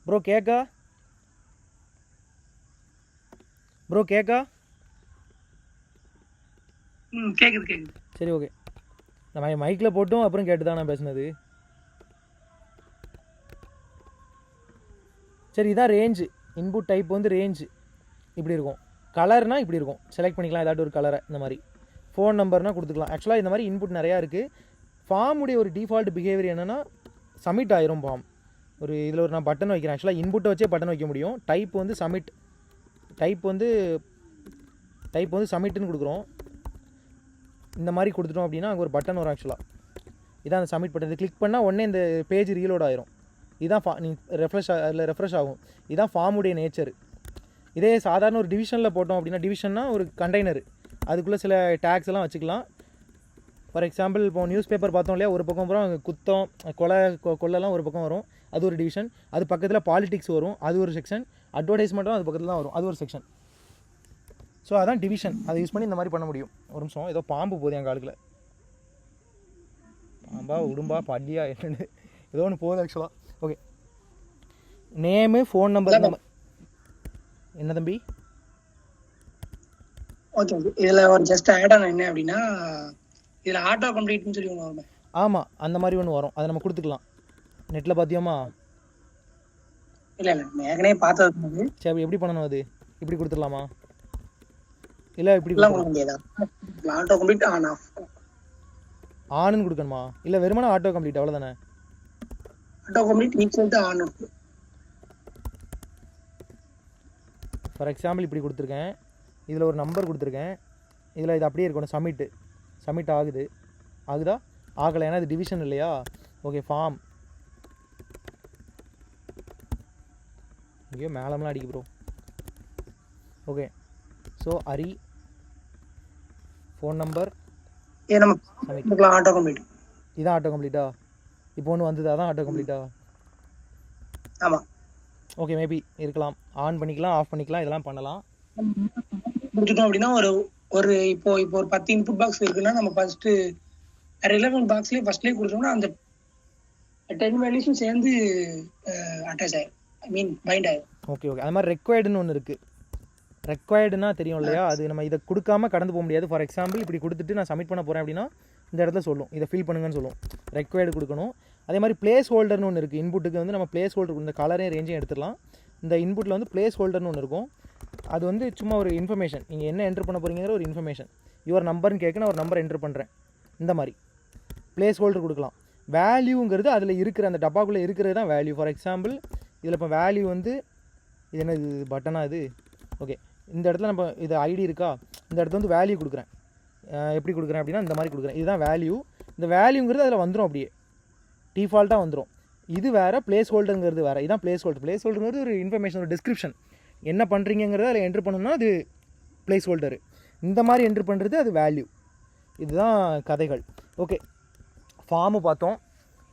ப்ரோ கேட்கா? கேக்குது. சரி ஓகே, நம்ம மைக்கில் போட்டும் அப்புறம் கேட்டு தான் நான் பேசுனது. சரி, இதான் ரேஞ்சு. இன்புட் டைப் வந்து ரேஞ்சு இப்படி இருக்கும். கலர்னால் இப்படி இருக்கும், செலக்ட் பண்ணிக்கலாம் ஏதாட்டும் ஒரு கலரை. இந்த மாதிரி ஃபோன் நம்பர்னால் கொடுத்துக்கலாம். ஆக்சுவலாக இந்த மாதிரி இன்புட் நிறையா இருக்குது. ஃபார்முடைய ஒரு டிஃபால்ட் பிஹேவியர் என்னென்னா சப்மிட் ஆயிரும் ஃபார்ம். ஒரு இதில் ஒரு நான் பட்டன் வைக்கிறேன். ஆக்சுவலாக இன்புட்டை வச்சே பட்டன் வைக்க முடியும். டைப் வந்து சப்மிட், டைப் வந்து சப்மிட்டுன்னு கொடுக்குறோம். இந்த மாதிரி கொடுத்துட்டோம் அப்படின்னா அங்கே ஒரு பட்டன் வரும் ஆக்சுவலாக. இதான் அந்த சப்மிட் பட்டன். இது கிளிக் பண்ணால் உடனே இந்த பேஜ் ரீலோட் ஆயிரும். இதான் நீ ரெஃப்ரெஷ் ஆகும். இதுதான் ஃபார்முடைய நேச்சர். இதே சாதாரண ஒரு டிவிஷனில் போட்டோம் அப்படின்னா, டிவிஷன்னா ஒரு கண்டெய்னர், அதுக்குள்ளே சில டேக்ஸ் எல்லாம் வச்சுக்கலாம். ஃபார் எக்ஸாம்பிள் இப்போ நியூஸ் பேப்பர் பார்த்தோம் இல்லையா, ஒரு பக்கம் அப்புறம் குத்தம் கொலைலாம் ஒரு பக்கம் வரும், அது ஒரு டிவிஷன். அது பக்கத்தில் பாலிடிக்ஸ் வரும், அது ஒரு செக்ஷன். அட்வர்டைஸ்மெண்ட்டும் அது பக்கத்தில் தான் வரும், அது ஒரு செக்ஷன். ஸோ அதான் டிவிஷன். அதை யூஸ் பண்ணி இந்த மாதிரி பண்ண முடியும். ஒரு நிமிஷம், ஏதோ பாம்பு போகுது எங்கள் ஆளுக்குள்ள. பாம்பா உடும்பா பல்லியா என்னென்னு ஏதோ ஒன்று போகுது ஆக்சுவலாக. Okay, name, phone number. என்ன தம்பி? ஓகே, இதில் ஒரு ஜஸ்ட் ஆட் ஆன் என்ன அப்படின்னா, இதில் ஆட்டோ கம்ப்ளீட்னு சொல்லி ஒன்று வரும். ஆமாம், அந்த மாதிரி ஒன்று வரும். அதை நம்ம கொடுத்துக்கலாம். நெட்டில் பார்த்தியோமா? இல்லை ஏற்கனவே பார்த்தது. சரி, எப்படி பண்ணணும்? அது இப்படி கொடுத்துடலாமா? இல்லை இப்படி கொடுக்க முடியாதா? ஆட்டோ கம்ப்ளீட் ஆன் ஆஃப் ஆனுன்னு கொடுக்கணுமா? இல்லை வெறுமனே ஆட்டோ கம்ப்ளீட் அவ்வளோதானே? Auto complete equal to on. For example இப்படி கொடுத்துருக்கேன், இதில் ஒரு நம்பர் கொடுத்துருக்கேன், இதில் இது அப்படியே இருக்கணும். சப்மிட் ஆகுதா? ஆகலை, ஏன்னா இது டிவிஷன் இல்லையா? Okay, form. ஐயோ மேலம்லாம் அடிக்க bro. Okay, so Hari, phone number, auto complete. இதான் ஆட்டோ கம்ப்ளீட்டா? இப்போ ஒன்று வந்தது, அதான் ஆட்டோ கம்ப்ளீட்டா? ஆமாம். ஓகே, மேபி இருக்கலாம். ஆன் பண்ணிக்கலாம், ஆஃப் பண்ணிக்கலாம், இதெல்லாம் பண்ணலாம். முடிச்சிட்டோம் அப்படின்னா ஒரு இப்போ ஒரு 10 இன்புட் பாக்ஸ் இருக்குன்னா, நம்ம ஃபர்ஸ்ட் ரிலவென்ட் பாக்ஸ்லேயே ஃபர்ஸ்ட்லேயே கொடுத்தோம்னா அந்த 10 வேல்யூஸும் சேர்ந்து அட்டாச் ஆயிடும், ஐ மீன் பைண்ட் ஆயிடும். ஓகே, அது மாதிரி ரெக்வயர்டுன்னு ஒன்று இருக்குது. ரெக்வயர்டுனா தெரியும் இல்லையா? அது நம்ம இதை கொடுக்காம கடந்து போக முடியாது. ஃபார் எக்ஸாம்பிள் இப்படி கொடுத்துட்டு நான் சப்மிட் பண்ண போகிறேன் அப்படின்னா இந்த இடத்துல சொல்லும், இதை ஃபில் பண்ணுங்கன்னு சொல்லும். ரெக்வயர்டு கொடுக்கணும். அதே மாதிரி பிளேஸ் ஹோல்டர்னு ஒன்று இருக்குது. இன்புட்டுக்கு வந்து நம்ம பிளேஸ் ஹோல்டர், இந்த கலரையும் ரேஞ்சையும் எடுத்துடலாம். இந்த இன்புட்டில் வந்து பிளேஸ் ஹோல்டர்னு ஒன்று இருக்கும். அது வந்து சும்மா ஒரு இன்ஃபர்மேஷன், நீங்கள் என்ன என்ட்ரு பண்ண போகிறீங்கிற ஒரு இன்ஃபர்மேஷன். யுவர் நம்பர்னு கேட்க நான் ஒரு நம்பர் என்ட்ரு பண்ணுறேன். இந்த மாதிரி பிளேஸ் ஹோல்டர் கொடுக்கலாம். வேல்யூங்கிறது அதில் இருக்கிற அந்த டப்பாக்குள்ளே இருக்கிறது தான் வேல்யூ. ஃபார் எக்ஸாம்பிள் இதில் இப்போ வேல்யூ வந்து இது என்ன, இது பட்டனா இது? ஓகே, இந்த இடத்துல நம்ம இது ஐடி இருக்கா, இந்த இடத்துல வந்து வேல்யூ கொடுக்குறேன். எப்படி கொடுக்குறேன் அப்படின்னா இந்த மாதிரி கொடுக்குறேன். இதுதான் வேல்யூ. இந்த வேல்யூங்கிறது அதில் வந்துடும், அப்படியே டிஃபால்ட்டாக வந்துடும். இது வேறு, பிளேஸ் ஹோல்டருங்கிறது வேறு. இதுதான் பிளேஸ் ஹோல்டர். பிளேஸ் ஹோல்டருங்கிறது ஒரு இன்ஃபர்மேஷன், ஒரு டிஸ்கிரிப்ஷன். என்ன பண்ணுறீங்கிறத அதில் என்ட்ரு பண்ணணும்னா அது பிளேஸ் ஹோல்டரு. இந்த மாதிரி என்ட்ரு பண்ணுறது அது வேல்யூ. இதுதான் கதைகள். ஓகே, ஃபார்மு பார்த்தோம்.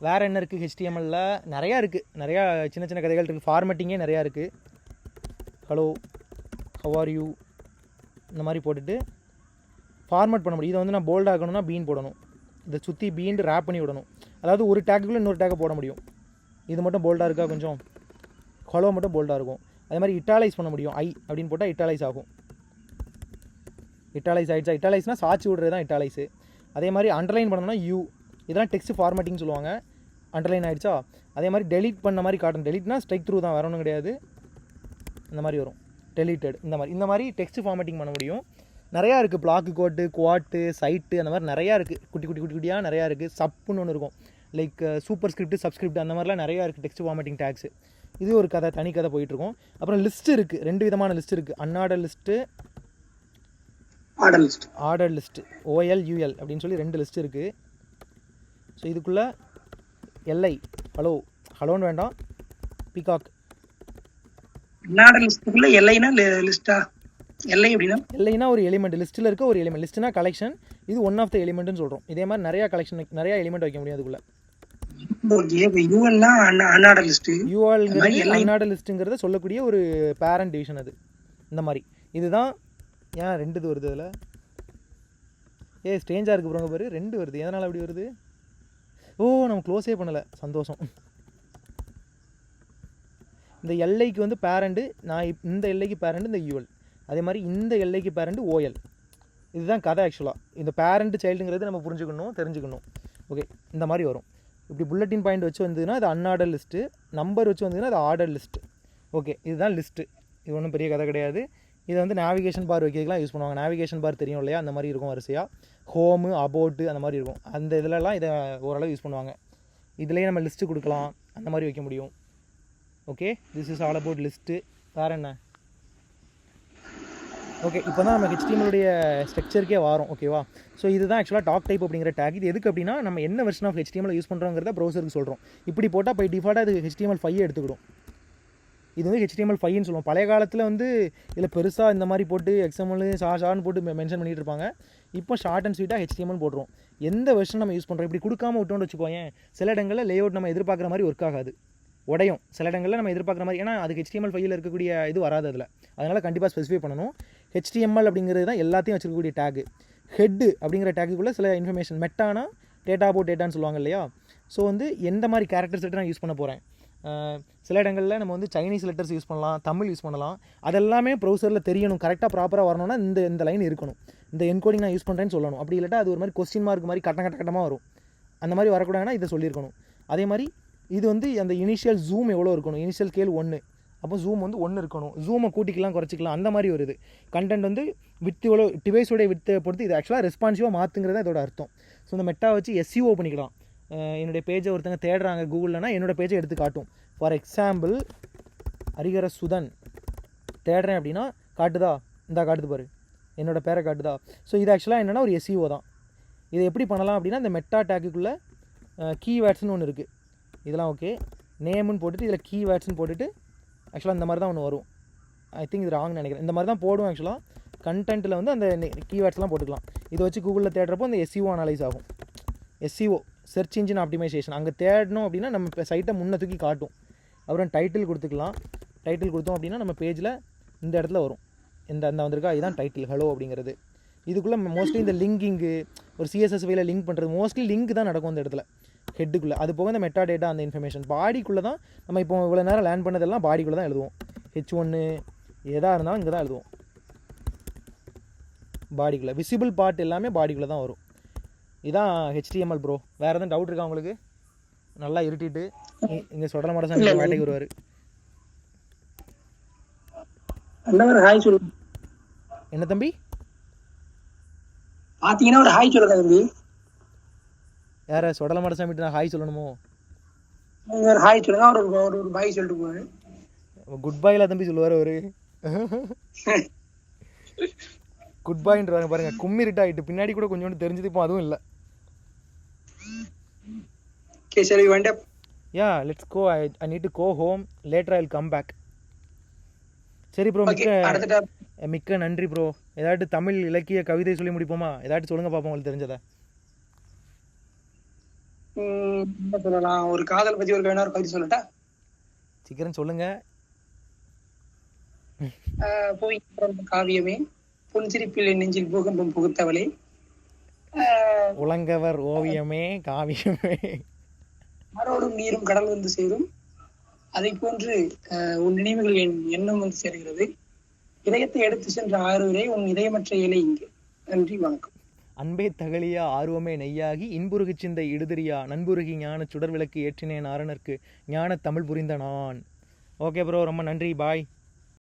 வேறு என்ன இருக்குது? ஹெச்டிஎம்எல்ல நிறையா இருக்குது, நிறையா சின்ன சின்ன கதைகள் இருக்குது. ஃபார்மேட்டிங்கே நிறையா இருக்குது. ஹலோ, ஹவ் ஆர் யூ, இந்த மாதிரி போட்டுட்டு ஃபார்மேட் பண்ண முடியும். இதை வந்து நான் போல்ட் ஆகணும்னா பீன் போடணும். இதை சுற்றி பீன் ரேப் பண்ணி விடணும். அதாவது ஒரு டேக்குள்ளே இன்னொரு டேக்கை போட முடியும். இது மட்டும் போல்டாக இருக்கா, கொஞ்சம் ஹலோ மட்டும் போல்டாக இருக்கும். அதே மாதிரி இட்டாலைஸ் பண்ண முடியும். ஐ அப்படின்னு போட்டால் இட்டாலைஸ் ஆகும். இட்டாலைஸ் ஆகிடுச்சா? இட்டாலைஸ்னால் சாட்சி விடுறது தான் இட்டாலைஸு. அதே மாதிரி அண்டர்லைன் பண்ணணும்னா யூ. இதெல்லாம் டெக்ஸ்ட் ஃபார்மேட்டிங் சொல்லுவாங்க. அண்டர்லைன் ஆகிடுச்சா? அதே மாதிரி டெலிட் பண்ண மாதிரி காட்டணும். டெலிட்னா ஸ்ட்ரைக் த்ரூ தான், வேற ஒன்றும் கிடையாது. இந்த மாதிரி வரும், டெலிட்டட். இந்த மாதிரி டெக்ஸ்ட் ஃபார்மேட்டிங் பண்ண முடியும். நிறையா இருக்குது. பிளாக்கு கோட்டு, குவாட்டு, சைட்டு, அந்த மாதிரி நிறையா இருக்குது. குட்டியாக நிறையா இருக்குது. சப்புன்னு ஒன்று இருக்கும், லைக் சூப்பர் ஸ்கிரிப்ட், சப்ஸ்கிரிப்ட், அந்த மாதிரிலாம் நிறையா இருக்குது டெக்ஸ்ட் ஃபார்மேட்டிங் டேக்ஸு. இது ஒரு கதை, தனி கதை போயிட்டுருக்கும். அப்புறம் லிஸ்ட் இருக்குது, 2 விதமான லிஸ்ட் இருக்குது. அன்ஆர்டர் லிஸ்ட்டு, ஆர்டர் லிஸ்ட்டு, OLUL அப்படின்னு சொல்லி 2 லிஸ்ட் இருக்குது. ஸோ இதுக்குள்ளே எல்ஐ, ஹலோன்னு வேண்டாம், பீகாக். அன்ஆர்டர் லிஸ்ட்டுக்குள்ளே எல்ஐனா லிஸ்ட்டா? எல்ஐ அப்படின்னா எல்ஐனா ஒரு எலிமெண்ட், லிஸ்ட்டில் இருக்க ஒரு எலிமெண்ட். லிஸ்ட்னா கலெக்ஷன், இது ஒன் ஆஃப் த எலிமெண்ட்னு சொல்கிறோம். இதே மாதிரி நிறையா கலெக்ஷன், நிறையா எலிமெண்ட் வைக்க முடியும் அதுக்குள்ளே. அன்ஆர்டர் லிஸ்ட்டுங்கிறத சொல்லக்கூடிய ஒரு பேரண்ட் டிவிஷன் அது. இந்த மாதிரி இதுதான். ஏன் 2 இது வருது அதில்? ஸ்ட்ரேஞ்சாக இருக்குது ப்ரோங்க பாரு, 2 வருது. எதனால் அப்படி வருது? ஓ, நம்ம க்ளோஸே பண்ணலை, சந்தோஷம். இந்த எல்ஐக்கு வந்து பேரண்ட்டு, நான் இந்த எல்ஐக்கு பேரண்ட் இந்த யூஎல். அதே மாதிரி இந்த எல்ஐக்கு பேரண்ட் OL. இதுதான் கதை ஆக்சுவலாக. இந்த பேரண்ட் சைல்டுங்கிறது நம்ம புரிஞ்சுக்கணும், தெரிஞ்சுக்கணும். ஓகே, இந்த மாதிரி வரும். இப்படி புல்லட்டின் பாயிண்ட் வச்சு வந்ததுன்னா அது அன்ஆர்டர் லிஸ்ட்டு, நம்பர் வச்சு வந்ததுன்னா அது ஆர்டர் லிஸ்ட்டு. ஓகே, இதுதான் லிஸ்ட்டு. இது ஒன்றும் பெரிய கதை கிடையாது. இதை வந்து நேவிகேஷன் பார் வைக்கிறதுலாம் யூஸ் பண்ணுவாங்க. நேவிகேஷன் பார் தெரியும் இல்லையா? அந்த மாதிரி இருக்கும் வரிசையாக. ஹோமு, அபோட்டு, அந்த மாதிரி இருக்கும். அந்த இதிலலாம் இதை ஓரளவு யூஸ் பண்ணுவாங்க. இதுலேயே நம்ம லிஸ்ட்டு கொடுக்கலாம், அந்த மாதிரி வைக்க முடியும். Okay, this is all about list. வேறு என்ன? ஓகே, இப்போ தான் நம்ம ஹெச்டிஎம்எல்லுடைய ஸ்ட்ரக்சருக்கே வரோம். ஓகேவா? ஸோ இதுதான் ஆக்சுவலாக டாக் டைப் அப்படிங்கிற டேக். இது எதுக்கு அப்படின்னா நம்ம என்ன வெர்ஷன் ஆஃப் ஹெச்டிஎம்எல் யூஸ் பண்ணுறோங்கிறத ப்ரௌசருக்கு சொல்கிறோம். இப்படி போட்டால் பை டிஃபால்ட்டாக இது HTML5 எடுத்துக்கிடும். இது வந்து HTML5ன்னு சொல்லுவோம். பழைய காலத்தில் வந்து இதில் பெருசாக இந்த மாதிரி போட்டு XML ஷார்ட்னு போட்டு மென்ஷன் பண்ணிட்டு இருப்பாங்க. இப்போ ஷார்ட் அண்ட் ஸ்வீட்டாக HTML போட்டுருவோம். எந்த வெர்ஷன் நம்ம யூஸ் பண்ணுறோம் இப்படி கொடுக்காம விட்டோன்னு வச்சுக்கோயேன், சில இடங்களில் லேஅவுட் நம்ம எதிர்பார்க்குற மாதிரி ஒர்க் ஆகாது, உடையும். சில இடங்களில் நம்ம எதிர்பார்க்குற மாதிரி, ஏன்னா அதுக்கு HTML5ல் இருக்கக்கூடிய இது வராது அதில். அதனால் கண்டிப்பாக ஸ்பெசிஃபை பண்ணணும். HTML அப்படிங்கிறது தான் எல்லாத்தையும் வச்சுருக்கக்கூடிய டேகு. ஹெட்டு அப்படிங்கிற டேக்குக்குள்ளே சில இன்ஃபர்மேஷன், மெட்டானா டேட்டா அபவுட் டேட்டான்னு சொல்லுவாங்க இல்லையா? ஸோ வந்து எந்த மாதிரி கேரக்டர் செட்டு நான் யூஸ் பண்ண போகிறேன். சில இடங்களில் நம்ம வந்து சைனீஸ் லெட்டர்ஸ் யூஸ் பண்ணலாம், தமிழ் யூஸ் பண்ணலாம். அதெல்லாமே ப்ரௌசரில் தெரியணும், கரெக்டாக ப்ராப்பராக வரணும்னா இந்த லைன் இருக்கணும், இந்த என்கோடிங் நான் யூஸ் பண்ணுறேன்னு சொல்லணும். அப்படி இல்லாட்டா அது ஒரு மாதிரி கொஸ்டின் மார்க் மாதிரி கட்டமாக வரும். அந்த மாதிரி வரக்கூடாதுன்னா இதை சொல்லியிருக்கணும். அதே மாதிரி இது வந்து அந்த இனிஷியல் ஜூம் எவ்வளோ இருக்கணும், இனிஷியல் ஸ்கேல் 1, அப்போ ஜூம் வந்து 1 இருக்கணும். ஜூமை கூட்டிக்கலாம் குறைச்சிக்கலாம், அந்த மாதிரி வருது. கண்டென்ட் வந்து வித் எவ்வளோ டிவைஸோடைய வித்தை பொறுத்து இது ஆக்சுவலாக ரெஸ்பான்சிவாக மாற்றுங்கிறத இதோட அர்த்தம். ஸோ இந்த மெட்டா வச்சு SEO பண்ணிக்கலாம். என்னுடைய பேஜை ஒருத்தங்க தேடுறாங்க கூகுள்னா என்னோடய பேஜை எடுத்து காட்டும். ஃபார் எக்ஸாம்பிள் ஹரிஹர சுதன் தேடுறேன் அப்படின்னா காட்டுதா, இந்த காட்டுது பாரு, என்னோடய பேரை காட்டுதா. ஸோ இது ஆக்சுவலாக என்னென்னா ஒரு SEO தான். இதை எப்படி பண்ணலாம் அப்படின்னா இந்த மெட்டா டேக்குக்குள்ளே கீவேர்ட்ஸ்னு ஒன்று இருக்குது. இதெல்லாம் ஓகே, நேமுன்னு போட்டுட்டு இதில் கீவேர்ட்ஸ்னு போட்டுட்டு ஆக்சுவலாக இந்த மாதிரி தான் ஒன்று வரும். ஐ திங்க் இது ராங்னு நினைக்கிறேன். இந்த மாதிரி தான் போடுவோம். ஆக்சுவலாக கண்டென்ட்டில் வந்து அந்த கீவேர்ட்ஸ்லாம் போட்டுக்கலாம். இதை வச்சு கூகுளில் தேடுறப்போ அந்த SEO அனலைஸ் ஆகும். SEO search engine optimisation. அங்கே தேடணும் அப்படின்னா நம்ம சைட்டை முன்ன தூக்கி காட்டும். அப்புறம் டைட்டில் கொடுத்துக்கலாம். டைட்டில் கொடுத்தோம் அப்படின்னா நம்ம பேஜில் இந்த இடத்துல வரும். இந்த வந்திருக்கா, இதுதான் டைட்டில், ஹலோ அப்படிங்கிறது. இதுக்குள்ளே மோஸ்ட்லி இந்த லிங்கிங்கு, ஒரு CSS வேல லிங்க் பண்ணுறது, மோஸ்ட்லி லிங்க் தான் நடக்கும் இந்த இடத்துல ஹெட்டுக்குள்ளே. அது போக இந்த மெட்டா டேட்டா, அந்த இன்ஃபர்மேஷன் பாடிக்குள்ளே தான் நம்ம இப்போ இவ்வளோ நேரம் லேர்ன் பண்ணதெல்லாம் பாடிக்குள்ளே தான் எழுதுவோம். H1 எதாக இருந்தாலும் இங்கே தான் எழுதுவோம். பாடிக்குள்ளே விசிபிள் பார்ட் எல்லாமே பாடிக்குள்ளே தான் வரும். இதான் HTML ப்ரோ. வேறு எதுவும் டவுட் இருக்கா உங்களுக்கு? நல்லா இருட்டிட்டு இங்கே சொடல மாடசாமி வேட்டைக்கு வருவார். என்ன தம்பி பார்த்தீங்கன்னா ஒரு ஹாய் சொல்லுங்க தம்பி. யார சொடல மாடசாமிட்டு நான் ஹாய் சொல்லணுமோ? ஒரு ஹாய் சொல்லுங்க, ஒரு பாய் சொல்லிட்டு போவாரு. குட் பாய்ல தம்பி சொல்லுவார் அவரு. குட் பாய்ன்றாங்க பாருங்க. கும்மிருட்டா ஆயிட்டு பின்னாடி கூட கொஞ்சோண்டு தெரிஞ்சது, இப்போ அதுவும் இல்லை. Okay, shall we wind up? Yeah, let's go. I need to go home. Later I'll come back. சரி ப்ரோ, மிக்க நன்றி ப்ரோ. ஏதாட்டு தமிழ் இலக்கிய கவிதை சொல்லி முடிப்போமா? ஏதாட்டு சொல்லுங்க பாப்போம் உங்களுக்கு தெரிஞ்சதை. என்ன சொல்லலாம்? ஒரு காதல் பத்தி ஒரு கவிதை சொல்லட்டா? சீக்கிரம் சொல்லுங்க. போய் காவியமே புன்சிரிப்பில் என் நெஞ்சில் பூகம்பம் புகுத்தவளே, உலங்கவர் ஓவியமே காவியமே, ஆரோடும் நீரும் கடல் வந்து சேரும், அதை போன்று உன் நினைவுகள் என் எண்ணம் வந்து சேர்கிறது, இதயத்தை எடுத்து சென்ற ஆறுவரே உன் இதயமற்ற இலை இங்கே. நன்றி, வணக்கம். அன்பே தகலியா ஆர்வமே நெய்யாகி இன்புருகி சிந்தை இடுதிரியா நண்புருகி ஞான சுடர் விளக்கு ஏற்றினேன் ஆரணர்க்கு ஞான தமிழ் புரிந்த நான். ஓகே ப்ரோ, ரொம்ப நன்றி, பாய்.